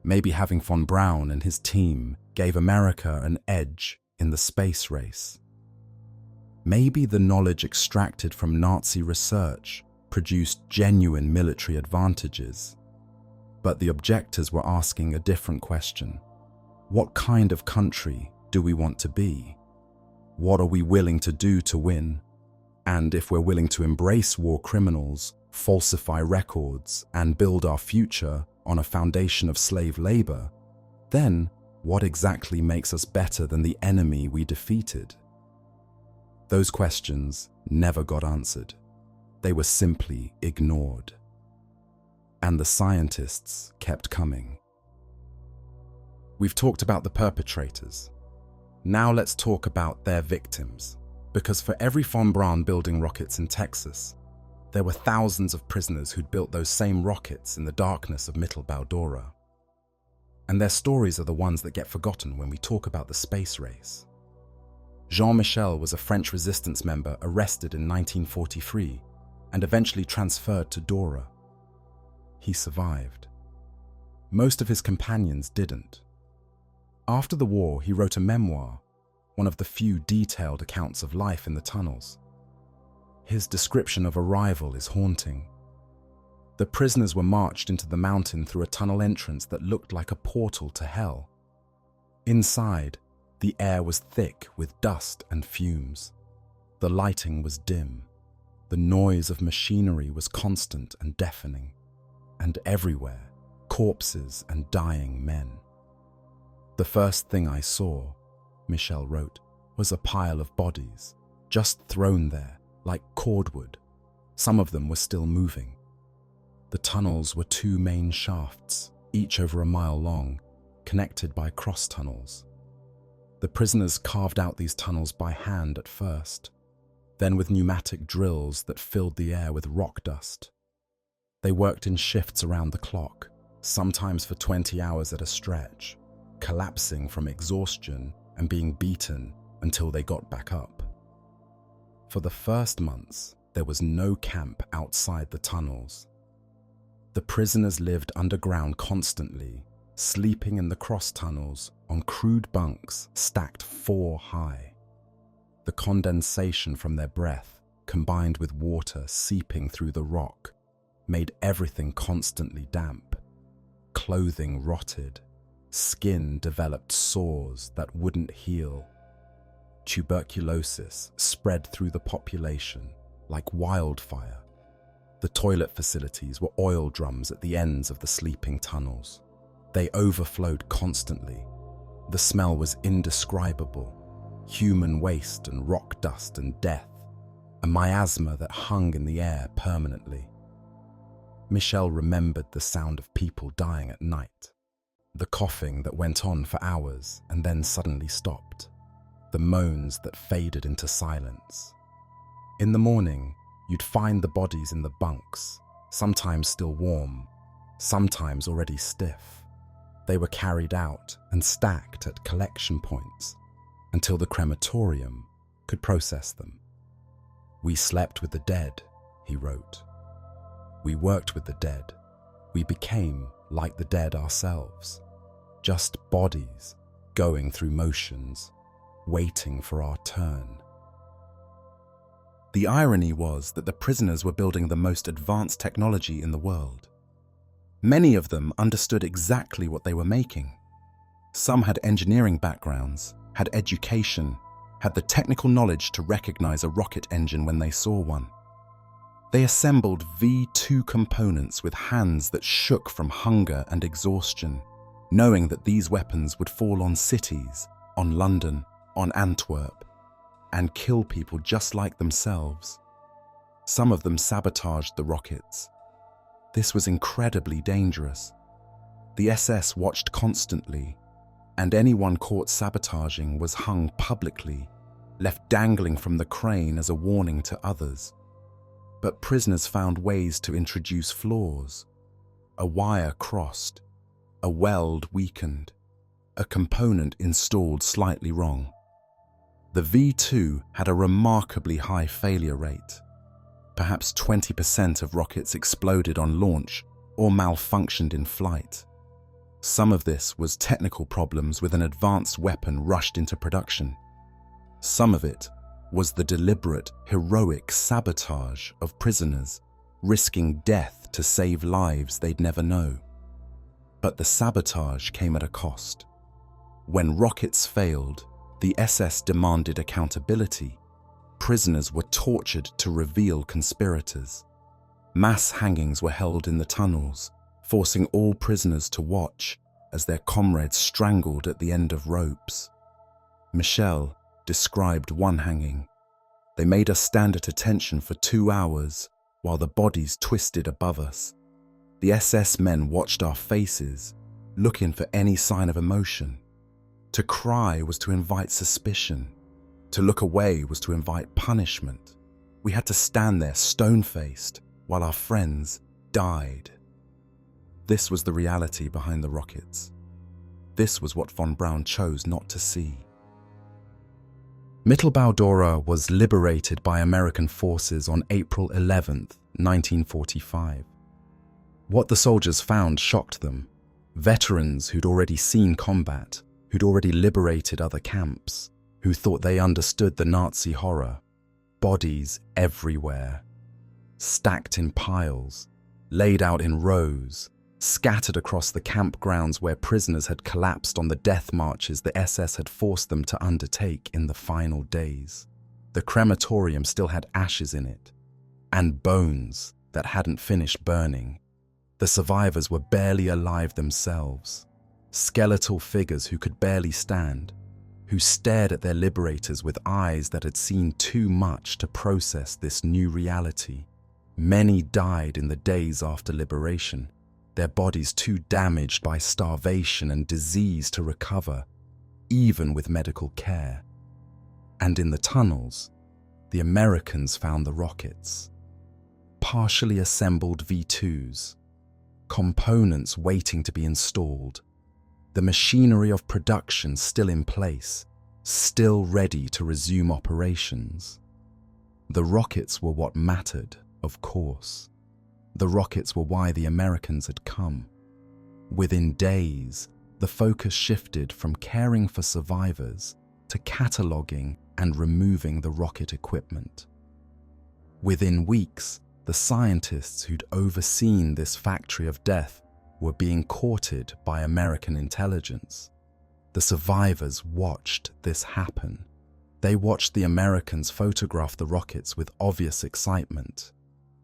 Maybe having von Braun and his team gave America an edge in the space race. Maybe the knowledge extracted from Nazi research produced genuine military advantages. But the objectors were asking a different question. What kind of country do we want to be? What are we willing to do to win? And if we're willing to embrace war criminals, falsify records, and build our future on a foundation of slave labor, then what exactly makes us better than the enemy we defeated? Those questions never got answered. They were simply ignored. And the scientists kept coming. We've talked about the perpetrators. Now let's talk about their victims. Because for every von Braun building rockets in Texas, there were thousands of prisoners who'd built those same rockets in the darkness of Mittelbau-Dora. And their stories are the ones that get forgotten when we talk about the space race. Jean-Michel was a French resistance member arrested in 1943 and eventually transferred to Dora. He survived. Most of his companions didn't. After the war, he wrote a memoir, one of the few detailed accounts of life in the tunnels. His description of arrival is haunting. The prisoners were marched into the mountain through a tunnel entrance that looked like a portal to hell. Inside, the air was thick with dust and fumes. The lighting was dim. The noise of machinery was constant and deafening. And everywhere, corpses and dying men. The first thing I saw, Michel wrote, was a pile of bodies, just thrown there, like cordwood. Some of them were still moving. The tunnels were two main shafts, each over a mile long, connected by cross tunnels. The prisoners carved out these tunnels by hand at first, then with pneumatic drills that filled the air with rock dust. They worked in shifts around the clock, sometimes for 20 hours at a stretch, collapsing from exhaustion and being beaten until they got back up. For the first months, there was no camp outside the tunnels. The prisoners lived underground constantly, sleeping in the cross tunnels on crude bunks stacked 4 high. The condensation from their breath, combined with water seeping through the rock, made everything constantly damp. Clothing rotted. Skin developed sores that wouldn't heal. Tuberculosis spread through the population like wildfire. The toilet facilities were oil drums at the ends of the sleeping tunnels. They overflowed constantly. The smell was indescribable. Human waste and rock dust and death. A miasma that hung in the air permanently. Michel remembered the sound of people dying at night. The coughing that went on for hours and then suddenly stopped. The moans that faded into silence. In the morning, you'd find the bodies in the bunks, sometimes still warm, sometimes already stiff. They were carried out and stacked at collection points until the crematorium could process them. "We slept with the dead," he wrote. "We worked with the dead. We became like the dead ourselves, just bodies going through motions, waiting for our turn." The irony was that the prisoners were building the most advanced technology in the world. Many of them understood exactly what they were making. Some had engineering backgrounds, had education, had the technical knowledge to recognize a rocket engine when they saw one. They assembled V2 components with hands that shook from hunger and exhaustion, knowing that these weapons would fall on cities, on London, on Antwerp, and kill people just like themselves. Some of them sabotaged the rockets. This was incredibly dangerous. The SS watched constantly, and anyone caught sabotaging was hung publicly, left dangling from the crane as a warning to others. But prisoners found ways to introduce flaws. A wire crossed. A weld weakened, a component installed slightly wrong. The V2 had a remarkably high failure rate. Perhaps 20% of rockets exploded on launch or malfunctioned in flight. Some of this was technical problems with an advanced weapon rushed into production. Some of it was the deliberate, heroic sabotage of prisoners, risking death to save lives they'd never know. But the sabotage came at a cost. When rockets failed, the SS demanded accountability. Prisoners were tortured to reveal conspirators. Mass hangings were held in the tunnels, forcing all prisoners to watch as their comrades strangled at the end of ropes. Michel described one hanging. They made us stand at attention for 2 hours while the bodies twisted above us. The SS men watched our faces, looking for any sign of emotion. To cry was to invite suspicion. To look away was to invite punishment. We had to stand there stone-faced while our friends died. This was the reality behind the rockets. This was what von Braun chose not to see. Mittelbau-Dora was liberated by American forces on April 11, 1945. What the soldiers found shocked them. Veterans who'd already seen combat, who'd already liberated other camps, who thought they understood the Nazi horror. Bodies everywhere, stacked in piles, laid out in rows, scattered across the campgrounds where prisoners had collapsed on the death marches the SS had forced them to undertake in the final days. The crematorium still had ashes in it, and bones that hadn't finished burning. The survivors were barely alive themselves, skeletal figures who could barely stand, who stared at their liberators with eyes that had seen too much to process this new reality. Many died in the days after liberation, their bodies too damaged by starvation and disease to recover, even with medical care. And in the tunnels, the Americans found the rockets. Partially assembled V2s, components waiting to be installed, the machinery of production still in place, still ready to resume operations. The rockets were what mattered, of course. The rockets were why the Americans had come. Within days, the focus shifted from caring for survivors to cataloging and removing the rocket equipment. Within weeks, the scientists who'd overseen this factory of death were being courted by American intelligence. The survivors watched this happen. They watched the Americans photograph the rockets with obvious excitement.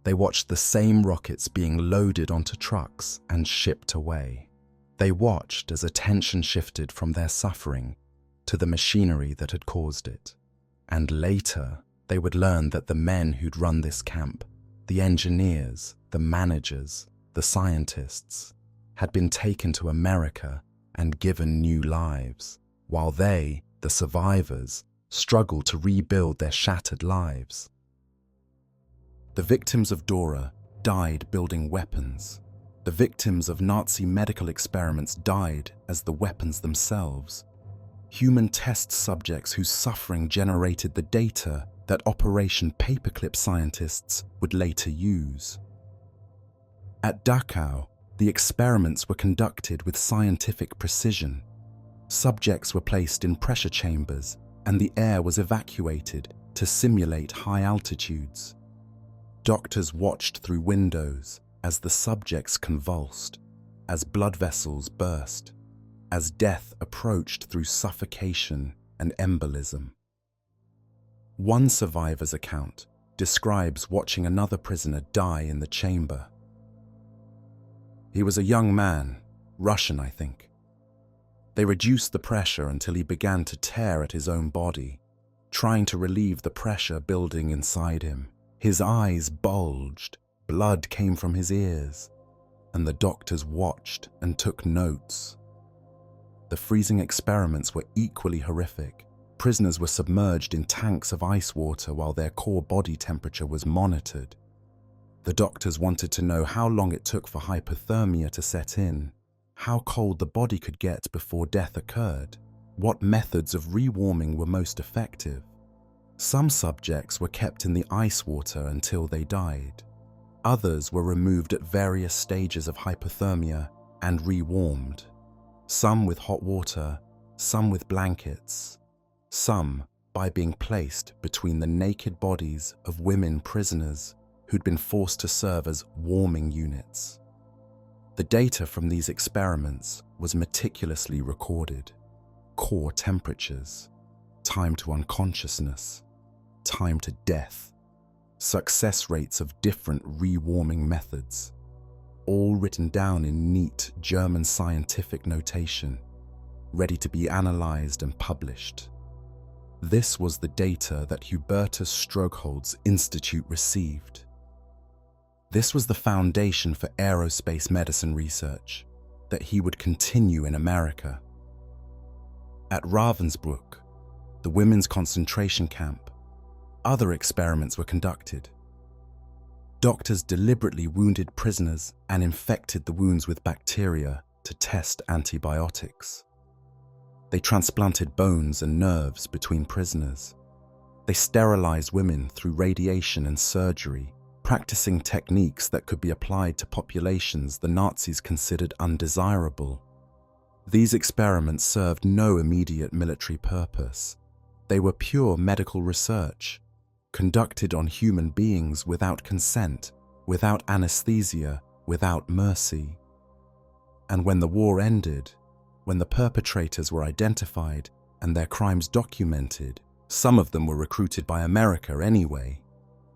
They watched the same rockets being loaded onto trucks and shipped away. They watched as attention shifted from their suffering to the machinery that had caused it. And later, they would learn that the men who'd run this camp, the engineers, the managers, the scientists, had been taken to America and given new lives, while they, the survivors, struggled to rebuild their shattered lives. The victims of Dora died building weapons. The victims of Nazi medical experiments died as the weapons themselves. Human test subjects whose suffering generated the data that Operation Paperclip scientists would later use. At Dachau, the experiments were conducted with scientific precision. Subjects were placed in pressure chambers, and the air was evacuated to simulate high altitudes. Doctors watched through windows as the subjects convulsed, as blood vessels burst, as death approached through suffocation and embolism. One survivor's account describes watching another prisoner die in the chamber. He was a young man, Russian, I think. They reduced the pressure until he began to tear at his own body, trying to relieve the pressure building inside him. His eyes bulged, blood came from his ears, and the doctors watched and took notes. The freezing experiments were equally horrific. Prisoners were submerged in tanks of ice water while their core body temperature was monitored. The doctors wanted to know how long it took for hypothermia to set in. how cold the body could get before death occurred, what methods of rewarming were most effective. Some subjects were kept in the ice water until they died. Others were removed at various stages of hypothermia and rewarmed. Some with hot water, some with blankets, some by being placed between the naked bodies of women prisoners who'd been forced to serve as warming units. The data from these experiments was meticulously recorded. Core temperatures, time to unconsciousness, time to death, success rates of different rewarming methods, all written down in neat German scientific notation, ready to be analyzed and published. This was the data that Hubertus Strughold's institute received. This was the foundation for aerospace medicine research that he would continue in America. At Ravensbrück, the women's concentration camp, other experiments were conducted. Doctors deliberately wounded prisoners and infected the wounds with bacteria to test antibiotics. They transplanted bones and nerves between prisoners. They sterilized women through radiation and surgery, practicing techniques that could be applied to populations the Nazis considered undesirable. These experiments served no immediate military purpose. They were pure medical research, conducted on human beings without consent, without anesthesia, without mercy. And when the war ended, when the perpetrators were identified and their crimes documented, some of them were recruited by America anyway,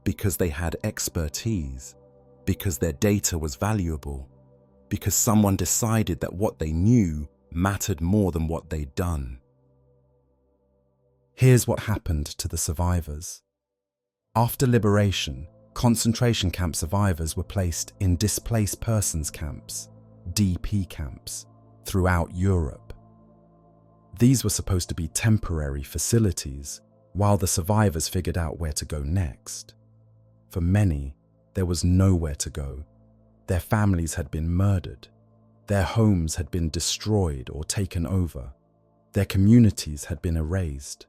because they had expertise, because their data was valuable, because someone decided that what they knew mattered more than what they'd done. Here's what happened to the survivors. After liberation, concentration camp survivors were placed in displaced persons camps, DP camps, throughout Europe. These were supposed to be temporary facilities while the survivors figured out where to go next. For many, there was nowhere to go. Their families had been murdered. Their homes had been destroyed or taken over. Their communities had been erased.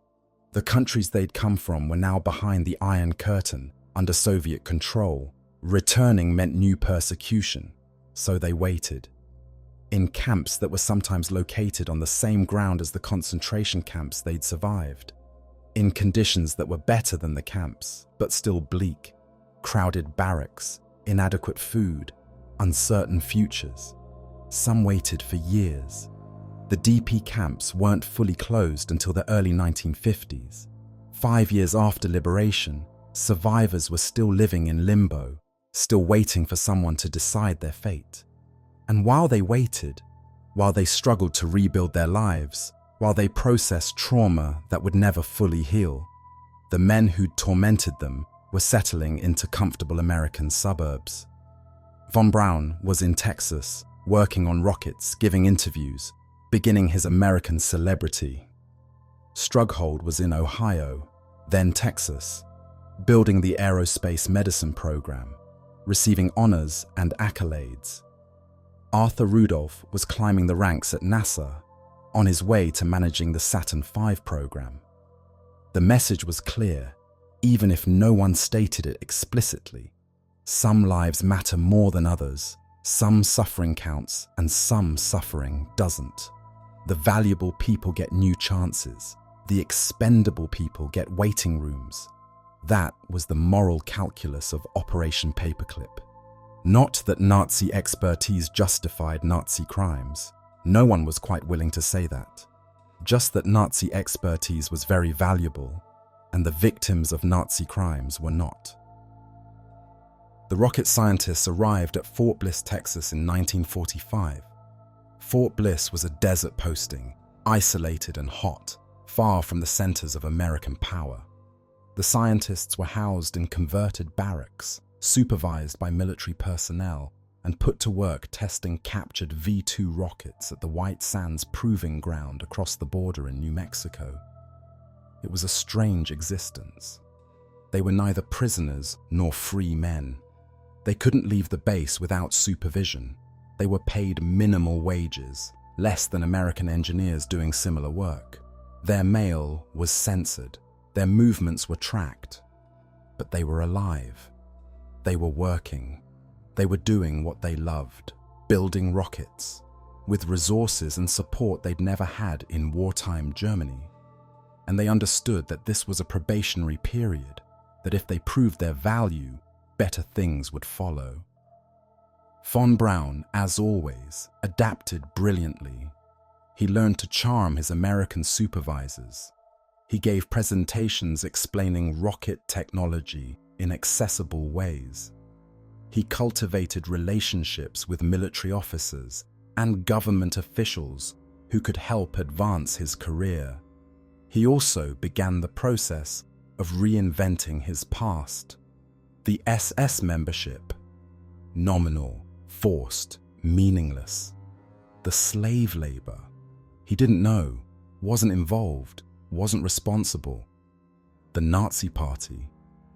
The countries they'd come from were now behind the Iron Curtain under Soviet control. Returning meant new persecution, so they waited. In camps that were sometimes located on the same ground as the concentration camps they'd survived. In conditions that were better than the camps, but still bleak. Crowded barracks, inadequate food, uncertain futures. Some waited for years. The DP camps weren't fully closed until the early 1950s. 5 years after liberation, survivors were still living in limbo, still waiting for someone to decide their fate. And while they waited, while they struggled to rebuild their lives, while they processed trauma that would never fully heal, the men who'd tormented them were settling into comfortable American suburbs. Von Braun was in Texas, working on rockets, giving interviews, beginning his American celebrity. Strughold was in Ohio, then Texas, building the aerospace medicine program, receiving honors and accolades. Arthur Rudolph was climbing the ranks at NASA, on his way to managing the Saturn V program. The message was clear, even if no one stated it explicitly. Some lives matter more than others, some suffering counts and some suffering doesn't. The valuable people get new chances, the expendable people get waiting rooms. That was the moral calculus of Operation Paperclip. Not that Nazi expertise justified Nazi crimes. No one was quite willing to say that. Just that Nazi expertise was very valuable, and the victims of Nazi crimes were not. The rocket scientists arrived at Fort Bliss, Texas in 1945. Fort Bliss was a desert posting, isolated and hot, far from the centers of American power. The scientists were housed in converted barracks, supervised by military personnel, and put to work testing captured V-2 rockets at the White Sands Proving Ground across the border in New Mexico. It was a strange existence. They were neither prisoners nor free men. They couldn't leave the base without supervision. They were paid minimal wages, less than American engineers doing similar work. Their mail was censored. Their movements were tracked. But they were alive. They were working. They were doing what they loved, building rockets, with resources and support they'd never had in wartime Germany. And they understood that this was a probationary period, that if they proved their value, better things would follow. Von Braun, as always, adapted brilliantly. He learned to charm his American supervisors. He gave presentations explaining rocket technology in accessible ways. He cultivated relationships with military officers and government officials who could help advance his career. He also began the process of reinventing his past. The SS membership, nominal, forced, meaningless. The slave labor, he didn't know, wasn't involved, wasn't responsible. The Nazi Party,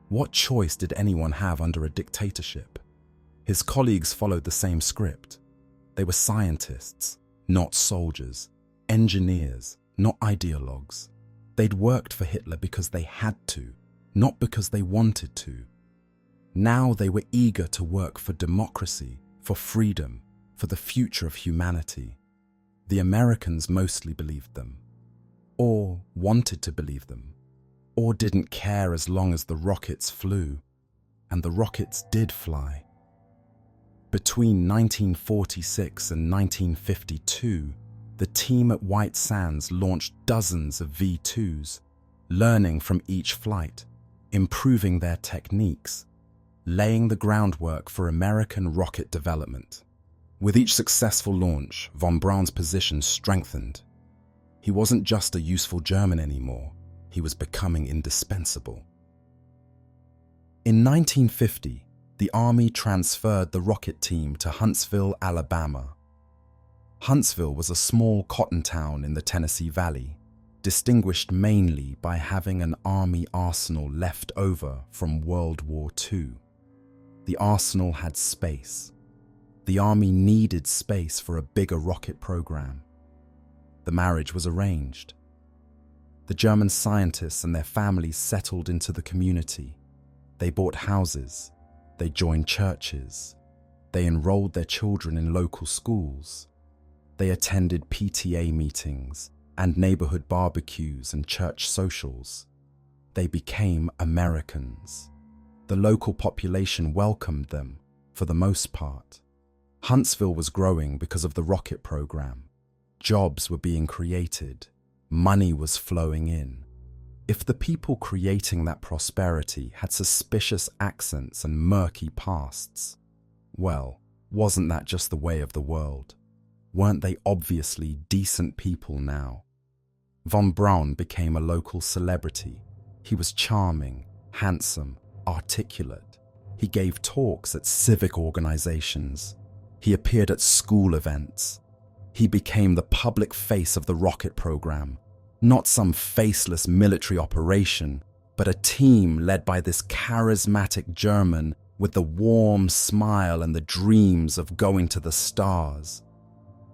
what choice did anyone have under a dictatorship? His colleagues followed the same script. They were scientists, not soldiers, engineers, not ideologues. They'd worked for Hitler because they had to, not because they wanted to. Now they were eager to work for democracy, for freedom, for the future of humanity. The Americans mostly believed them, or wanted to believe them, or didn't care as long as the rockets flew, and the rockets did fly. Between 1946 and 1952, the team at White Sands launched dozens of V-2s, learning from each flight, improving their techniques, laying the groundwork for American rocket development. With each successful launch, von Braun's position strengthened. He wasn't just a useful German anymore, he was becoming indispensable. In 1950, the Army transferred the rocket team to Huntsville, Alabama. Huntsville was a small cotton town in the Tennessee Valley, distinguished mainly by having an Army arsenal left over from World War II. The arsenal had space. The Army needed space for a bigger rocket program. The marriage was arranged. The German scientists and their families settled into the community. They bought houses. They joined churches. They enrolled their children in local schools. They attended PTA meetings and neighborhood barbecues and church socials. They became Americans. The local population welcomed them, for the most part. Huntsville was growing because of the rocket program. Jobs were being created. Money was flowing in. If the people creating that prosperity had suspicious accents and murky pasts, well, wasn't that just the way of the world? Weren't they obviously decent people now? Von Braun became a local celebrity. He was charming, handsome, articulate. He gave talks at civic organizations. He appeared at school events. He became the public face of the rocket program, not some faceless military operation, but a team led by this charismatic German with the warm smile and the dreams of going to the stars.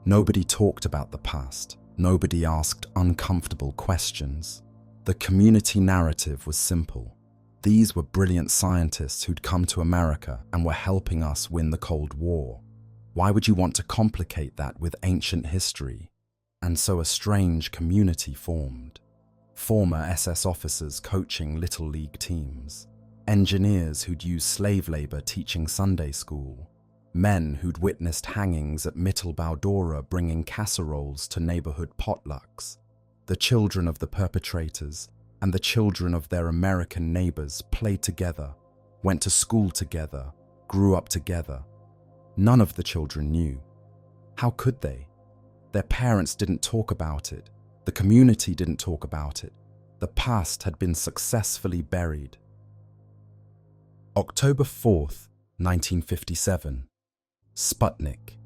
Nobody talked about the past. Nobody asked uncomfortable questions. The community narrative was simple. These were brilliant scientists who'd come to America and were helping us win the Cold War. Why would you want to complicate that with ancient history? And so a strange community formed. Former SS officers coaching Little League teams. Engineers who'd used slave labor teaching Sunday school. Men who'd witnessed hangings at Mittelbau-Dora bringing casseroles to neighborhood potlucks. The children of the perpetrators and the children of their American neighbors played together, went to school together, grew up together. None of the children knew. How could they? Their parents didn't talk about it. The community didn't talk about it. The past had been successfully buried. October 4th, 1957. Sputnik.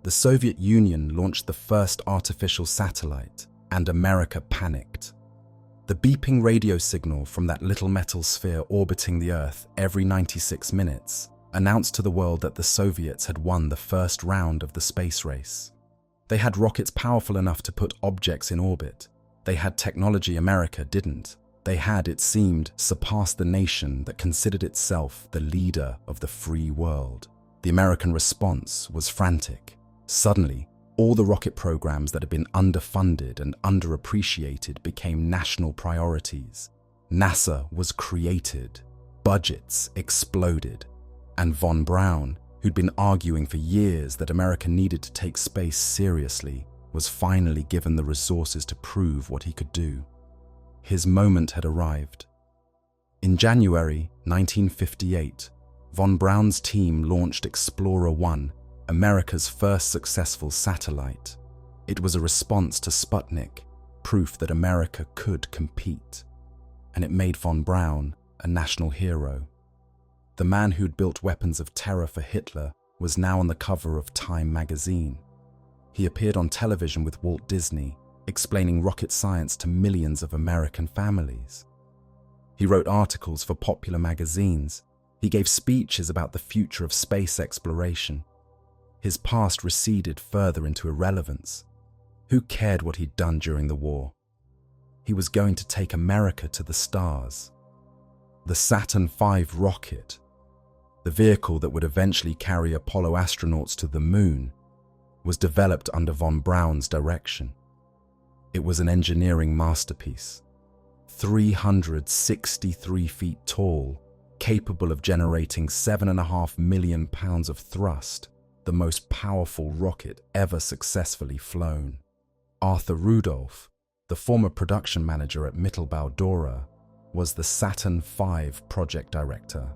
The Soviet Union launched the first artificial satellite, and America panicked. The beeping radio signal from that little metal sphere orbiting the Earth every 96 minutes announced to the world that the Soviets had won the first round of the space race. They had rockets powerful enough to put objects in orbit. They had technology America didn't. They had, it seemed, surpassed the nation that considered itself the leader of the free world. The American response was frantic. Suddenly, all the rocket programs that had been underfunded and underappreciated became national priorities. NASA was created. Budgets exploded. And von Braun, who'd been arguing for years that America needed to take space seriously, was finally given the resources to prove what he could do. His moment had arrived. In January 1958, von Braun's team launched Explorer 1, America's first successful satellite. It was a response to Sputnik, proof that America could compete. And it made von Braun a national hero. The man who'd built weapons of terror for Hitler was now on the cover of Time magazine. He appeared on television with Walt Disney, explaining rocket science to millions of American families. He wrote articles for popular magazines. He gave speeches about the future of space exploration. His past receded further into irrelevance. Who cared what he'd done during the war? He was going to take America to the stars. The Saturn V rocket, the vehicle that would eventually carry Apollo astronauts to the moon, was developed under von Braun's direction. It was an engineering masterpiece. 363 feet tall, capable of generating 7.5 million pounds of thrust, the most powerful rocket ever successfully flown. Arthur Rudolph, the former production manager at Mittelbau-Dora, was the Saturn V project director.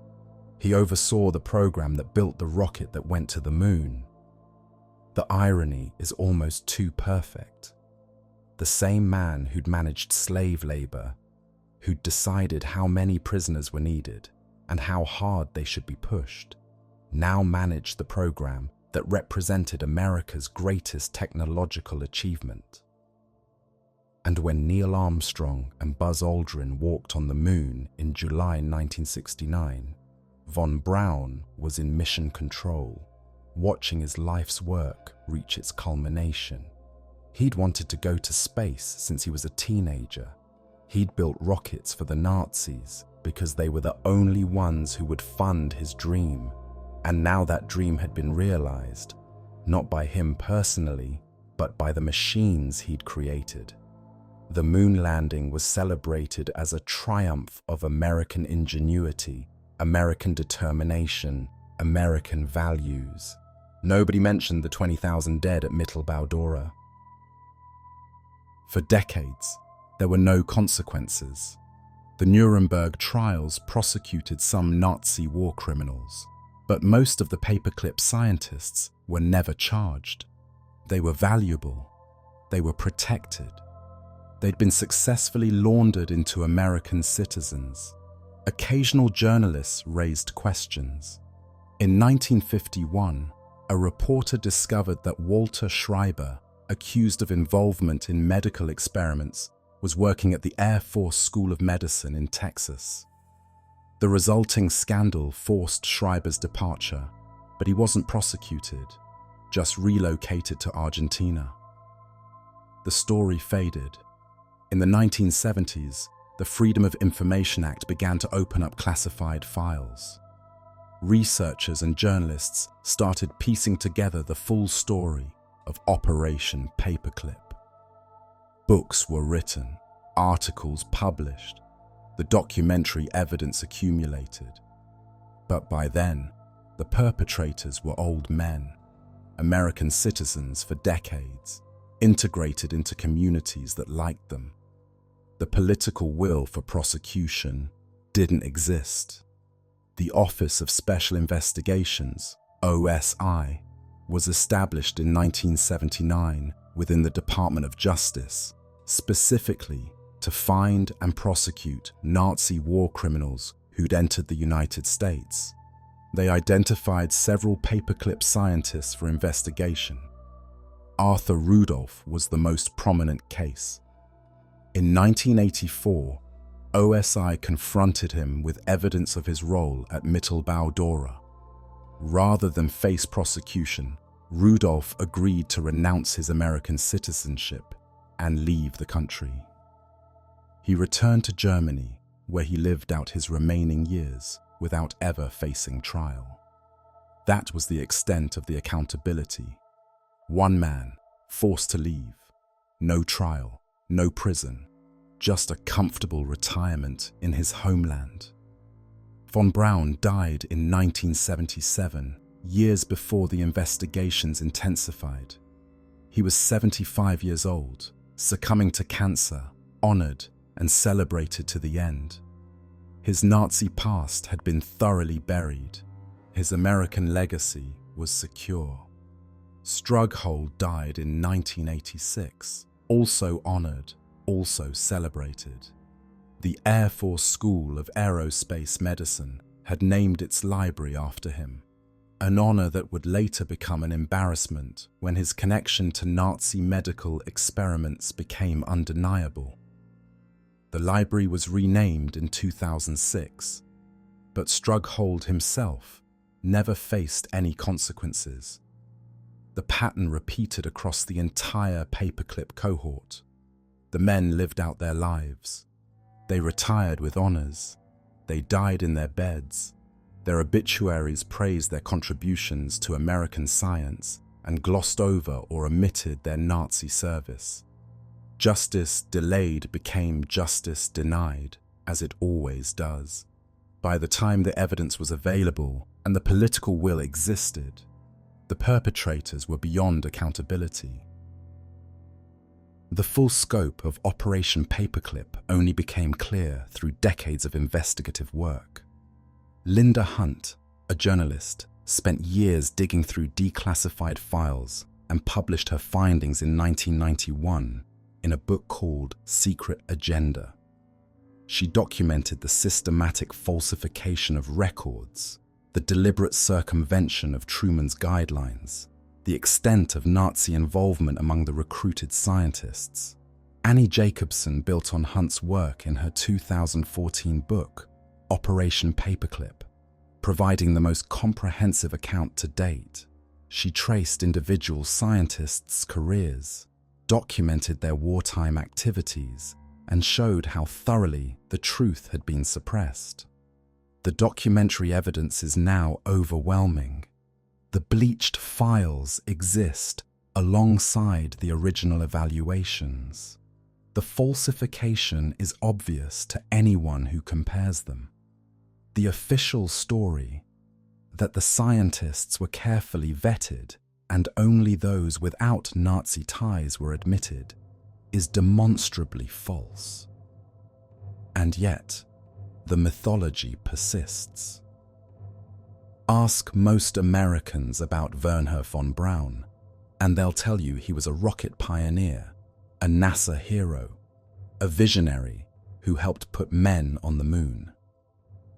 He oversaw the program that built the rocket that went to the moon. The irony is almost too perfect. The same man who'd managed slave labor, who'd decided how many prisoners were needed and how hard they should be pushed, now managed the program that represented America's greatest technological achievement. And when Neil Armstrong and Buzz Aldrin walked on the moon in July 1969, von Braun was in mission control, watching his life's work reach its culmination. He'd wanted to go to space since he was a teenager. He'd built rockets for the Nazis because they were the only ones who would fund his dream. And now that dream had been realized, not by him personally, but by the machines he'd created. The moon landing was celebrated as a triumph of American ingenuity, American determination, American values. Nobody mentioned the 20,000 dead at Mittelbau-Dora. For decades, there were no consequences. The Nuremberg trials prosecuted some Nazi war criminals, but most of the paperclip scientists were never charged. They were valuable. They were protected. They'd been successfully laundered into American citizens. Occasional journalists raised questions. In 1951, a reporter discovered that Walter Schreiber, accused of involvement in medical experiments, was working at the Air Force School of Medicine in Texas. The resulting scandal forced Schreiber's departure, but he wasn't prosecuted, just relocated to Argentina. The story faded. In the 1970s, the Freedom of Information Act began to open up classified files. Researchers and journalists started piecing together the full story of Operation Paperclip. Books were written, articles published, the documentary evidence accumulated. But by then, the perpetrators were old men, American citizens for decades, integrated into communities that liked them. The political will for prosecution didn't exist. The Office of Special Investigations, OSI, was established in 1979 within the Department of Justice, specifically to find and prosecute Nazi war criminals who'd entered the United States. They identified several paperclip scientists for investigation. Arthur Rudolph was the most prominent case. In 1984, OSI confronted him with evidence of his role at Mittelbau-Dora. Rather than face prosecution, Rudolf agreed to renounce his American citizenship and leave the country. He returned to Germany, where he lived out his remaining years without ever facing trial. That was the extent of the accountability. One man, forced to leave. No trial, no prison, just a comfortable retirement in his homeland. Von Braun died in 1977, years before the investigations intensified. He was 75 years old, succumbing to cancer, honored and celebrated to the end. His Nazi past had been thoroughly buried. His American legacy was secure. Strughold died in 1986, also honored, also celebrated. The Air Force School of Aerospace Medicine had named its library after him, an honor that would later become an embarrassment when his connection to Nazi medical experiments became undeniable. The library was renamed in 2006, but Strughold himself never faced any consequences. The pattern repeated across the entire Paperclip cohort. The men lived out their lives. They retired with honors. They died in their beds. Their obituaries praised their contributions to American science and glossed over or omitted their Nazi service. Justice delayed became justice denied, as it always does. By the time the evidence was available and the political will existed, the perpetrators were beyond accountability. The full scope of Operation Paperclip only became clear through decades of investigative work. Linda Hunt, a journalist, spent years digging through declassified files and published her findings in 1991 in a book called Secret Agenda. She documented the systematic falsification of records, the deliberate circumvention of Truman's guidelines, the extent of Nazi involvement among the recruited scientists. Annie Jacobson built on Hunt's work in her 2014 book, Operation Paperclip, providing the most comprehensive account to date. She traced individual scientists' careers, documented their wartime activities, and showed how thoroughly the truth had been suppressed. The documentary evidence is now overwhelming. The bleached files exist alongside the original evaluations. The falsification is obvious to anyone who compares them. The official story, that the scientists were carefully vetted and only those without Nazi ties were admitted, is demonstrably false. And yet, the mythology persists. Ask most Americans about Wernher von Braun, and they'll tell you he was a rocket pioneer, a NASA hero, a visionary who helped put men on the moon.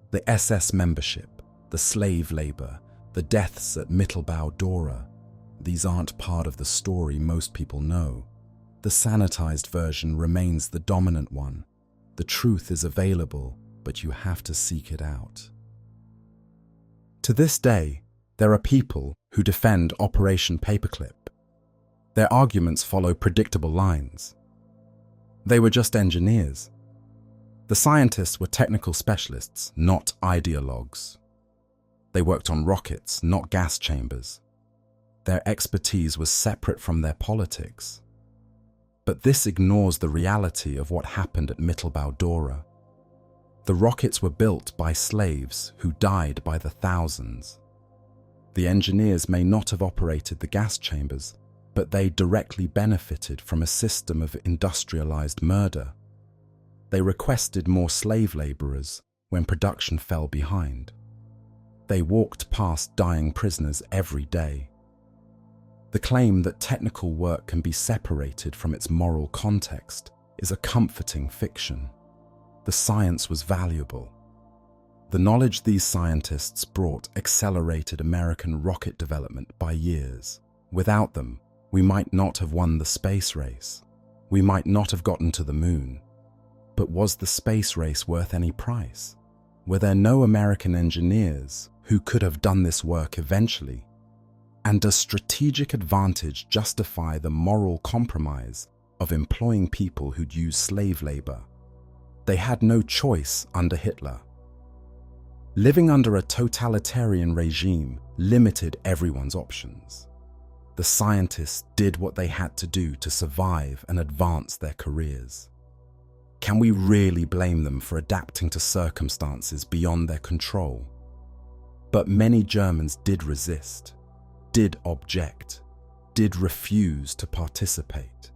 The SS membership, the slave labor, the deaths at Mittelbau Dora, these aren't part of the story most people know. The sanitized version remains the dominant one. The truth is available, but you have to seek it out. To this day, there are people who defend Operation Paperclip. Their arguments follow predictable lines. They were just engineers. The scientists were technical specialists, not ideologues. They worked on rockets, not gas chambers. Their expertise was separate from their politics. But this ignores the reality of what happened at Mittelbau Dora. The rockets were built by slaves who died by the thousands. The engineers may not have operated the gas chambers, but they directly benefited from a system of industrialized murder. They requested more slave laborers when production fell behind. They walked past dying prisoners every day. The claim that technical work can be separated from its moral context is a comforting fiction. The science was valuable. The knowledge these scientists brought accelerated American rocket development by years. Without them, we might not have won the space race. We might not have gotten to the moon. But was the space race worth any price? Were there no American engineers who could have done this work eventually? And does strategic advantage justify the moral compromise of employing people who'd use slave labor? They had no choice under Hitler. Living under a totalitarian regime limited everyone's options. The scientists did what they had to do to survive and advance their careers. Can we really blame them for adapting to circumstances beyond their control? But many Germans did resist, did object, did refuse to participate.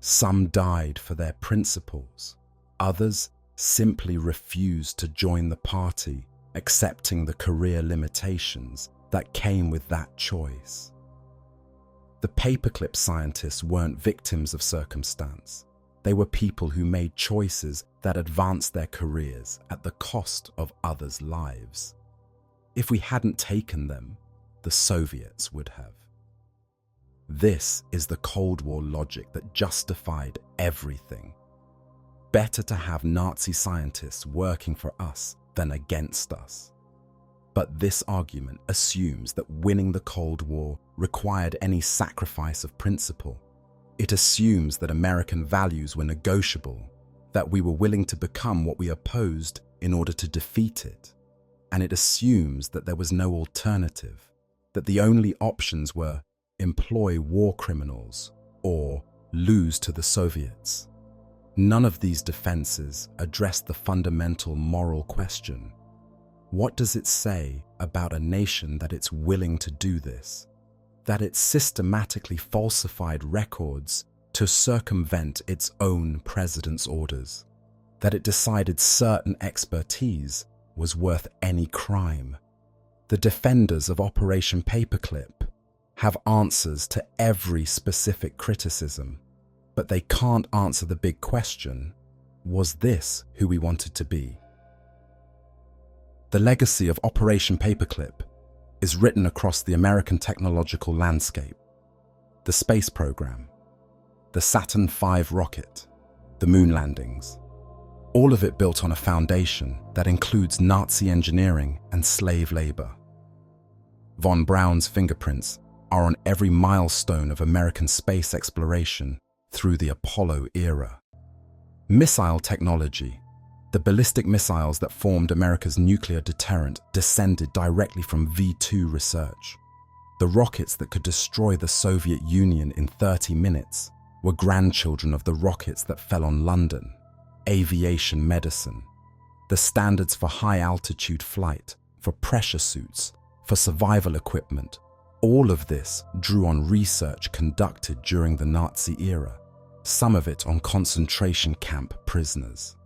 Some died for their principles. Others simply refused to join the party, accepting the career limitations that came with that choice. The paperclip scientists weren't victims of circumstance. They were people who made choices that advanced their careers at the cost of others' lives. If we hadn't taken them, the Soviets would have. This is the Cold War logic that justified everything. Better to have Nazi scientists working for us than against us. But this argument assumes that winning the Cold War required any sacrifice of principle. It assumes that American values were negotiable, that we were willing to become what we opposed in order to defeat it. And it assumes that there was no alternative, that the only options were employ war criminals or lose to the Soviets. None of these defenses address the fundamental moral question. What does it say about a nation that it's willing to do this? That it systematically falsified records to circumvent its own president's orders? That it decided certain expertise was worth any crime? The defenders of Operation Paperclip have answers to every specific criticism, but they can't answer the big question: was this who we wanted to be? The legacy of Operation Paperclip is written across the American technological landscape. The space program, the Saturn V rocket, the moon landings, all of it built on a foundation that includes Nazi engineering and slave labor. Von Braun's fingerprints are on every milestone of American space exploration through the Apollo era. Missile technology, the ballistic missiles that formed America's nuclear deterrent, descended directly from V2 research. The rockets that could destroy the Soviet Union in 30 minutes were grandchildren of the rockets that fell on London. Aviation medicine, the standards for high-altitude flight, for pressure suits, for survival equipment, all of this drew on research conducted during the Nazi era, some of it on concentration camp prisoners.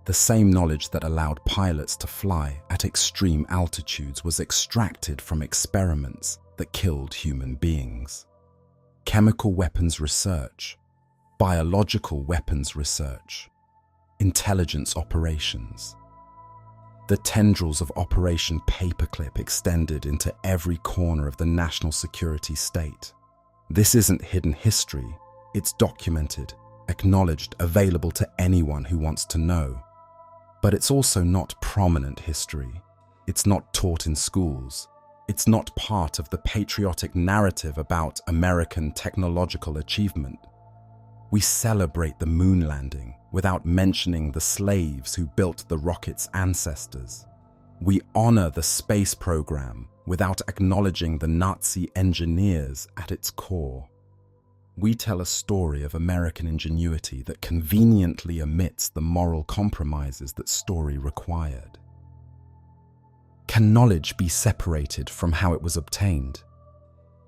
The same knowledge that allowed pilots to fly at extreme altitudes was extracted from experiments that killed human beings. Chemical weapons research, biological weapons research, intelligence operations. The tendrils of Operation Paperclip extended into every corner of the national security state. This isn't hidden history. It's documented, acknowledged, available to anyone who wants to know. But it's also not prominent history. It's not taught in schools. It's not part of the patriotic narrative about American technological achievement. We celebrate the moon landing without mentioning the slaves who built the rocket's ancestors. We honor the space program without acknowledging the Nazi engineers at its core. We tell a story of American ingenuity that conveniently omits the moral compromises that story required. Can knowledge be separated from how it was obtained?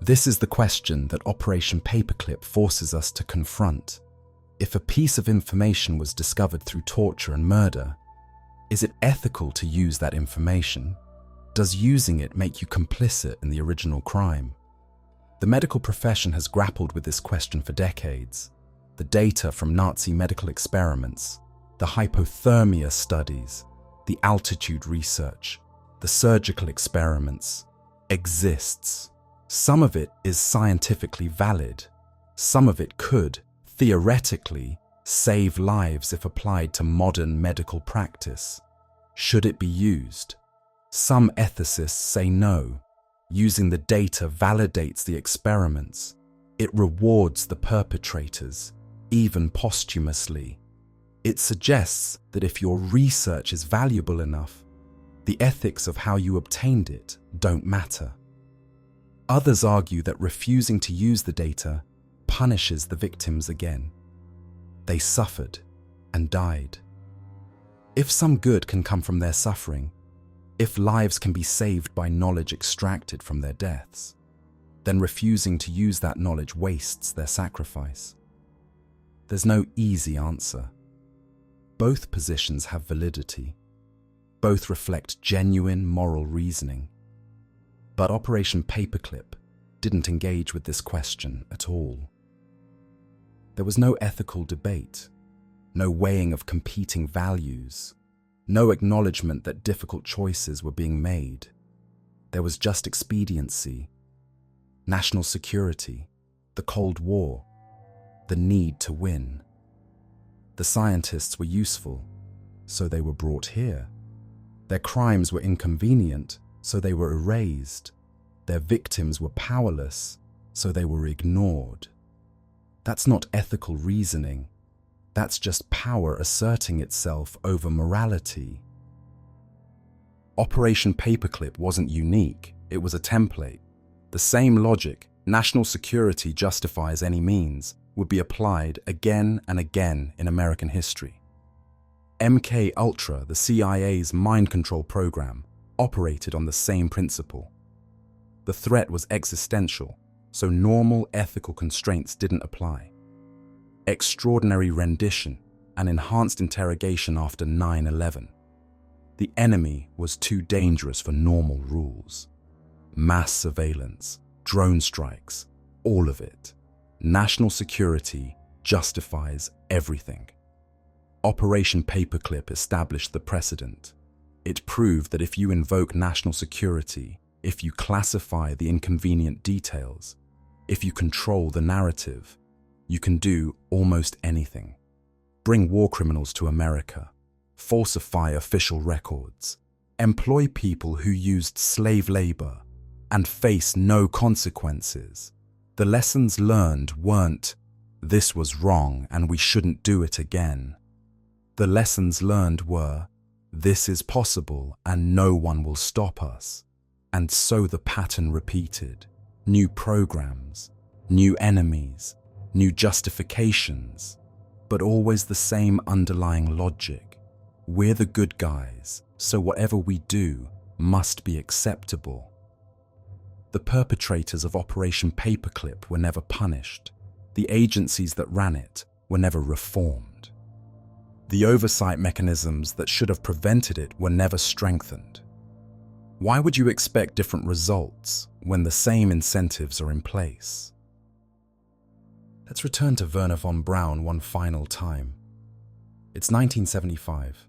This is the question that Operation Paperclip forces us to confront. If a piece of information was discovered through torture and murder, is it ethical to use that information? Does using it make you complicit in the original crime? The medical profession has grappled with this question for decades. The data from Nazi medical experiments, the hypothermia studies, the altitude research, the surgical experiments, exists. Some of it is scientifically valid. Some of it could, theoretically, save lives if applied to modern medical practice. Should it be used? Some ethicists say no. Using the data validates the experiments. It rewards the perpetrators, even posthumously. It suggests that if your research is valuable enough, the ethics of how you obtained it don't matter. Others argue that refusing to use the data punishes the victims again. They suffered and died. If some good can come from their suffering, if lives can be saved by knowledge extracted from their deaths, then refusing to use that knowledge wastes their sacrifice. There's no easy answer. Both positions have validity. Both reflect genuine moral reasoning. But Operation Paperclip didn't engage with this question at all. There was no ethical debate, no weighing of competing values, no acknowledgement that difficult choices were being made. There was just expediency, national security, the Cold War, the need to win. The scientists were useful, so they were brought here. Their crimes were inconvenient, so they were erased. Their victims were powerless, so they were ignored. That's not ethical reasoning. That's just power asserting itself over morality. Operation Paperclip wasn't unique, it was a template. The same logic, national security justifies any means, would be applied again and again in American history. MK Ultra, the CIA's mind control program, operated on the same principle. The threat was existential, so normal ethical constraints didn't apply. Extraordinary rendition and enhanced interrogation after 9/11. The enemy was too dangerous for normal rules. Mass surveillance, drone strikes, all of it. National security justifies everything. Operation Paperclip established the precedent. It proved that if you invoke national security, if you classify the inconvenient details, if you control the narrative, you can do almost anything. Bring war criminals to America, falsify official records, employ people who used slave labor, and face no consequences. The lessons learned weren't, "This was wrong and we shouldn't do it again." The lessons learned were, "This is possible and no one will stop us." And so the pattern repeated. New programs, new enemies, new justifications, but always the same underlying logic. We're the good guys, so whatever we do must be acceptable. The perpetrators of Operation Paperclip were never punished. The agencies that ran it were never reformed. The oversight mechanisms that should have prevented it were never strengthened. Why would you expect different results when the same incentives are in place? Let's return to Wernher von Braun one final time. It's 1975.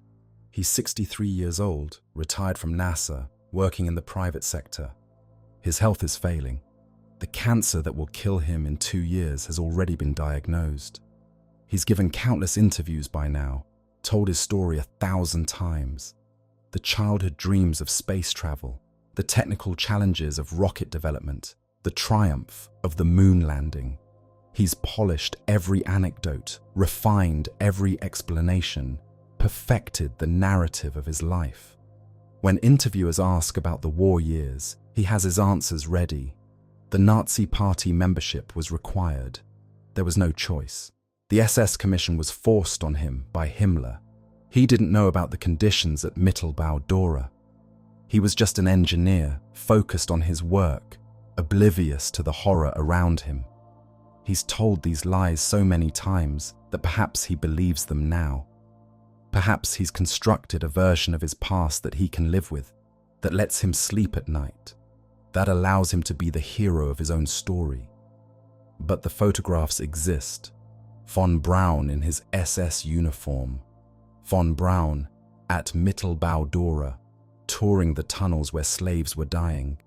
He's 63 years old, retired from NASA, working in the private sector. His health is failing. The cancer that will kill him in 2 years has already been diagnosed. He's given countless interviews by now, told his story 1,000 times. The childhood dreams of space travel, the technical challenges of rocket development, the triumph of the moon landing. He's polished every anecdote, refined every explanation, perfected the narrative of his life. When interviewers ask about the war years, he has his answers ready. The Nazi Party membership was required. There was no choice. The SS Commission was forced on him by Himmler. He didn't know about the conditions at Mittelbau-Dora. He was just an engineer, focused on his work, oblivious to the horror around him. He's told these lies so many times that perhaps he believes them now. Perhaps he's constructed a version of his past that he can live with, that lets him sleep at night, that allows him to be the hero of his own story. But the photographs exist. Von Braun in his SS uniform. Von Braun at Mittelbau-Dora, touring the tunnels where slaves were dying.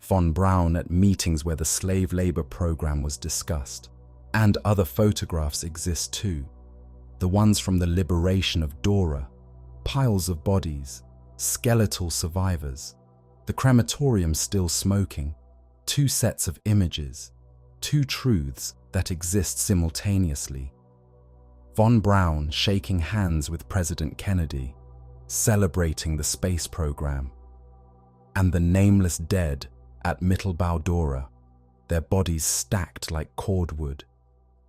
Von Braun at meetings where the slave labor program was discussed. And other photographs exist too. The ones from the liberation of Dora, Piles of bodies, skeletal survivors, the crematorium still smoking, two sets of images, two truths that exist simultaneously. Von Braun shaking hands with President Kennedy, celebrating the space program, and the nameless dead at Mittelbau-Dora, their bodies stacked like cordwood.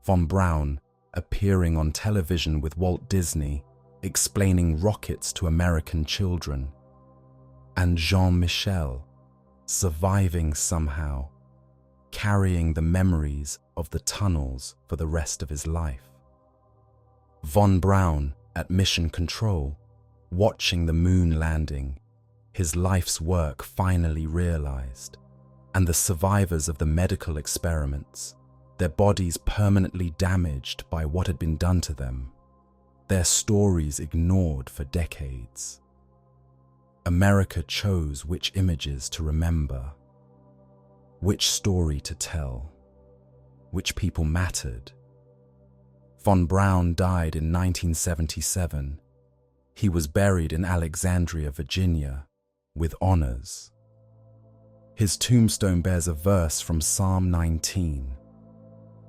Von Braun appearing on television with Walt Disney, explaining rockets to American children, and Jean-Michel surviving somehow, carrying the memories of the tunnels for the rest of his life. Von Braun at Mission Control, watching the moon landing, his life's work finally realized, and the survivors of the medical experiments, their bodies permanently damaged by what had been done to them, their stories ignored for decades. America chose which images to remember, which story to tell, which people mattered. Von Braun died in 1977. He was buried in Alexandria, Virginia, with honors. His tombstone bears a verse from Psalm 19.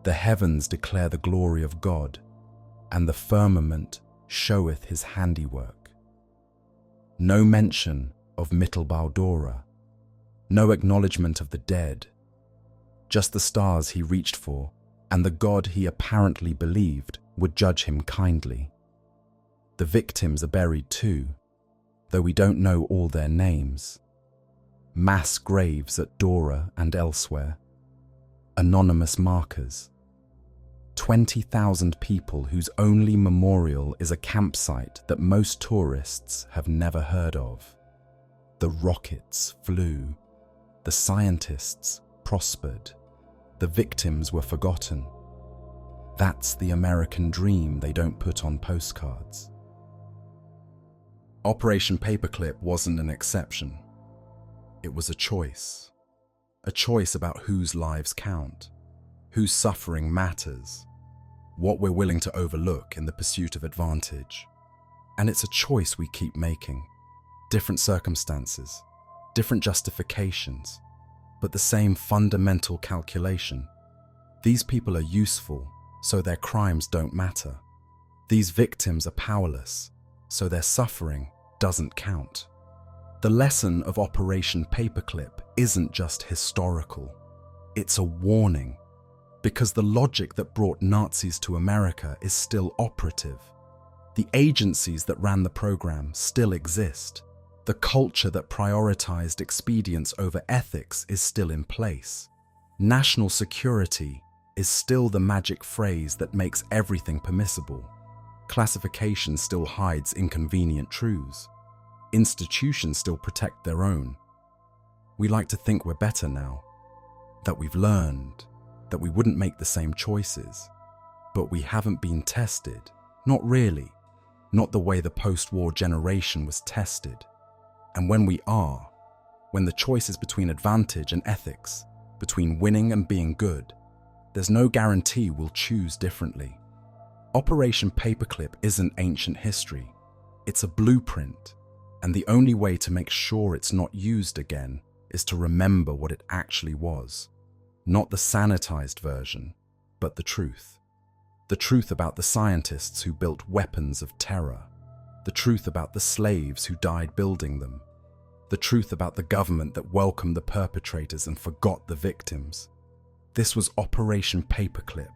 The heavens declare the glory of God, and the firmament showeth his handiwork. No mention of Mittelbau-Dora, no acknowledgement of the dead, just the stars he reached for, and the God he apparently believed would judge him kindly. The victims are buried too, though we don't know all their names. Mass graves at Dora and elsewhere. Anonymous markers. 20,000 people whose only memorial is a campsite that most tourists have never heard of. The rockets flew. The scientists prospered. The victims were forgotten. That's the American dream they don't put on postcards. Operation Paperclip wasn't an exception. It was a choice about whose lives count, whose suffering matters, what we're willing to overlook in the pursuit of advantage. And it's a choice we keep making. Different circumstances, different justifications, but the same fundamental calculation. These people are useful, so their crimes don't matter. These victims are powerless, so their suffering doesn't count. The lesson of Operation Paperclip isn't just historical. It's a warning, because the logic that brought Nazis to America is still operative. The agencies that ran the program still exist. The culture that prioritized expedience over ethics is still in place. National security is still the magic phrase that makes everything permissible. Classification still hides inconvenient truths. Institutions still protect their own. We like to think we're better now, that we've learned, that we wouldn't make the same choices. But we haven't been tested. Not really. Not the way the post-war generation was tested. And when we are, when the choice is between advantage and ethics, between winning and being good, there's no guarantee we'll choose differently. Operation Paperclip isn't ancient history. It's a blueprint, and the only way to make sure it's not used again is to remember what it actually was. Not the sanitized version, but the truth. The truth about the scientists who built weapons of terror. The truth about the slaves who died building them. The truth about the government that welcomed the perpetrators and forgot the victims. This was Operation Paperclip.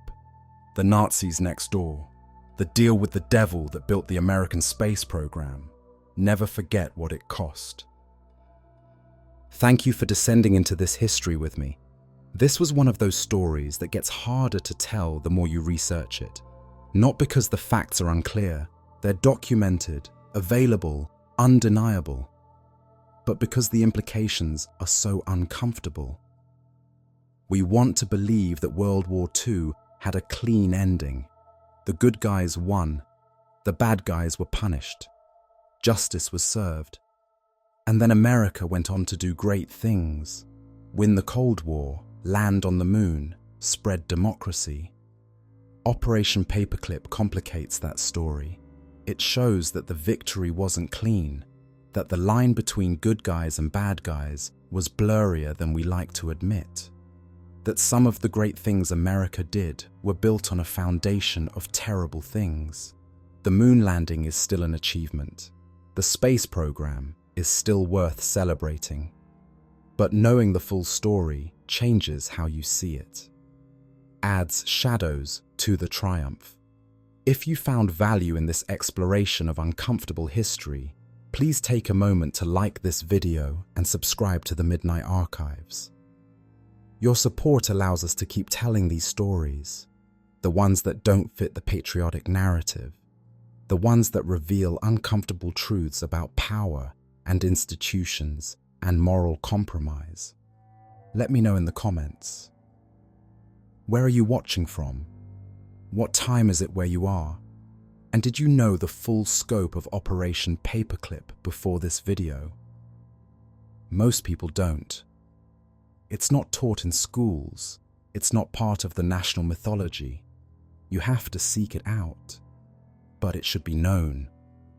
The Nazis next door. The deal with the devil that built the American space program. Never forget what it cost. Thank you for descending into this history with me. This was one of those stories that gets harder to tell the more you research it. Not because the facts are unclear, they're documented, available, undeniable, but because the implications are so uncomfortable. We want to believe that World War II had a clean ending. The good guys won, the bad guys were punished. Justice was served. And then America went on to do great things. Win the Cold War, land on the moon, spread democracy. Operation Paperclip complicates that story. It shows that the victory wasn't clean, that the line between good guys and bad guys was blurrier than we like to admit, that some of the great things America did were built on a foundation of terrible things. The moon landing is still an achievement. The space program is still worth celebrating. But knowing the full story changes how you see it. Adds shadows to the triumph. If you found value in this exploration of uncomfortable history, please take a moment to like this video and subscribe to the Midnight Archives. Your support allows us to keep telling these stories, the ones that don't fit the patriotic narrative, the ones that reveal uncomfortable truths about power and institutions and moral compromise. Let me know in the comments. Where are you watching from? What time is it where you are? And did you know the full scope of Operation Paperclip before this video? Most people don't. It's not taught in schools. It's not part of the national mythology. You have to seek it out. But it should be known.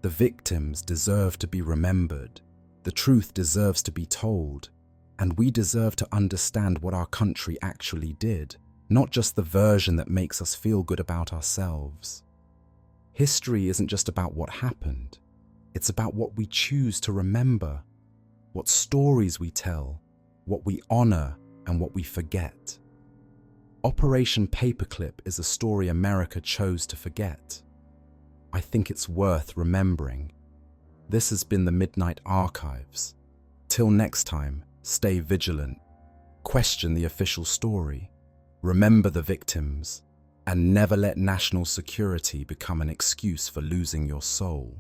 The victims deserve to be remembered. The truth deserves to be told. And we deserve to understand what our country actually did, not just the version that makes us feel good about ourselves. History isn't just about what happened. It's about what we choose to remember, what stories we tell, what we honor, and what we forget. Operation Paperclip is a story America chose to forget. I think it's worth remembering. This has been the Midnight Archives. Till next time, stay vigilant, question the official story, remember the victims, and never let national security become an excuse for losing your soul.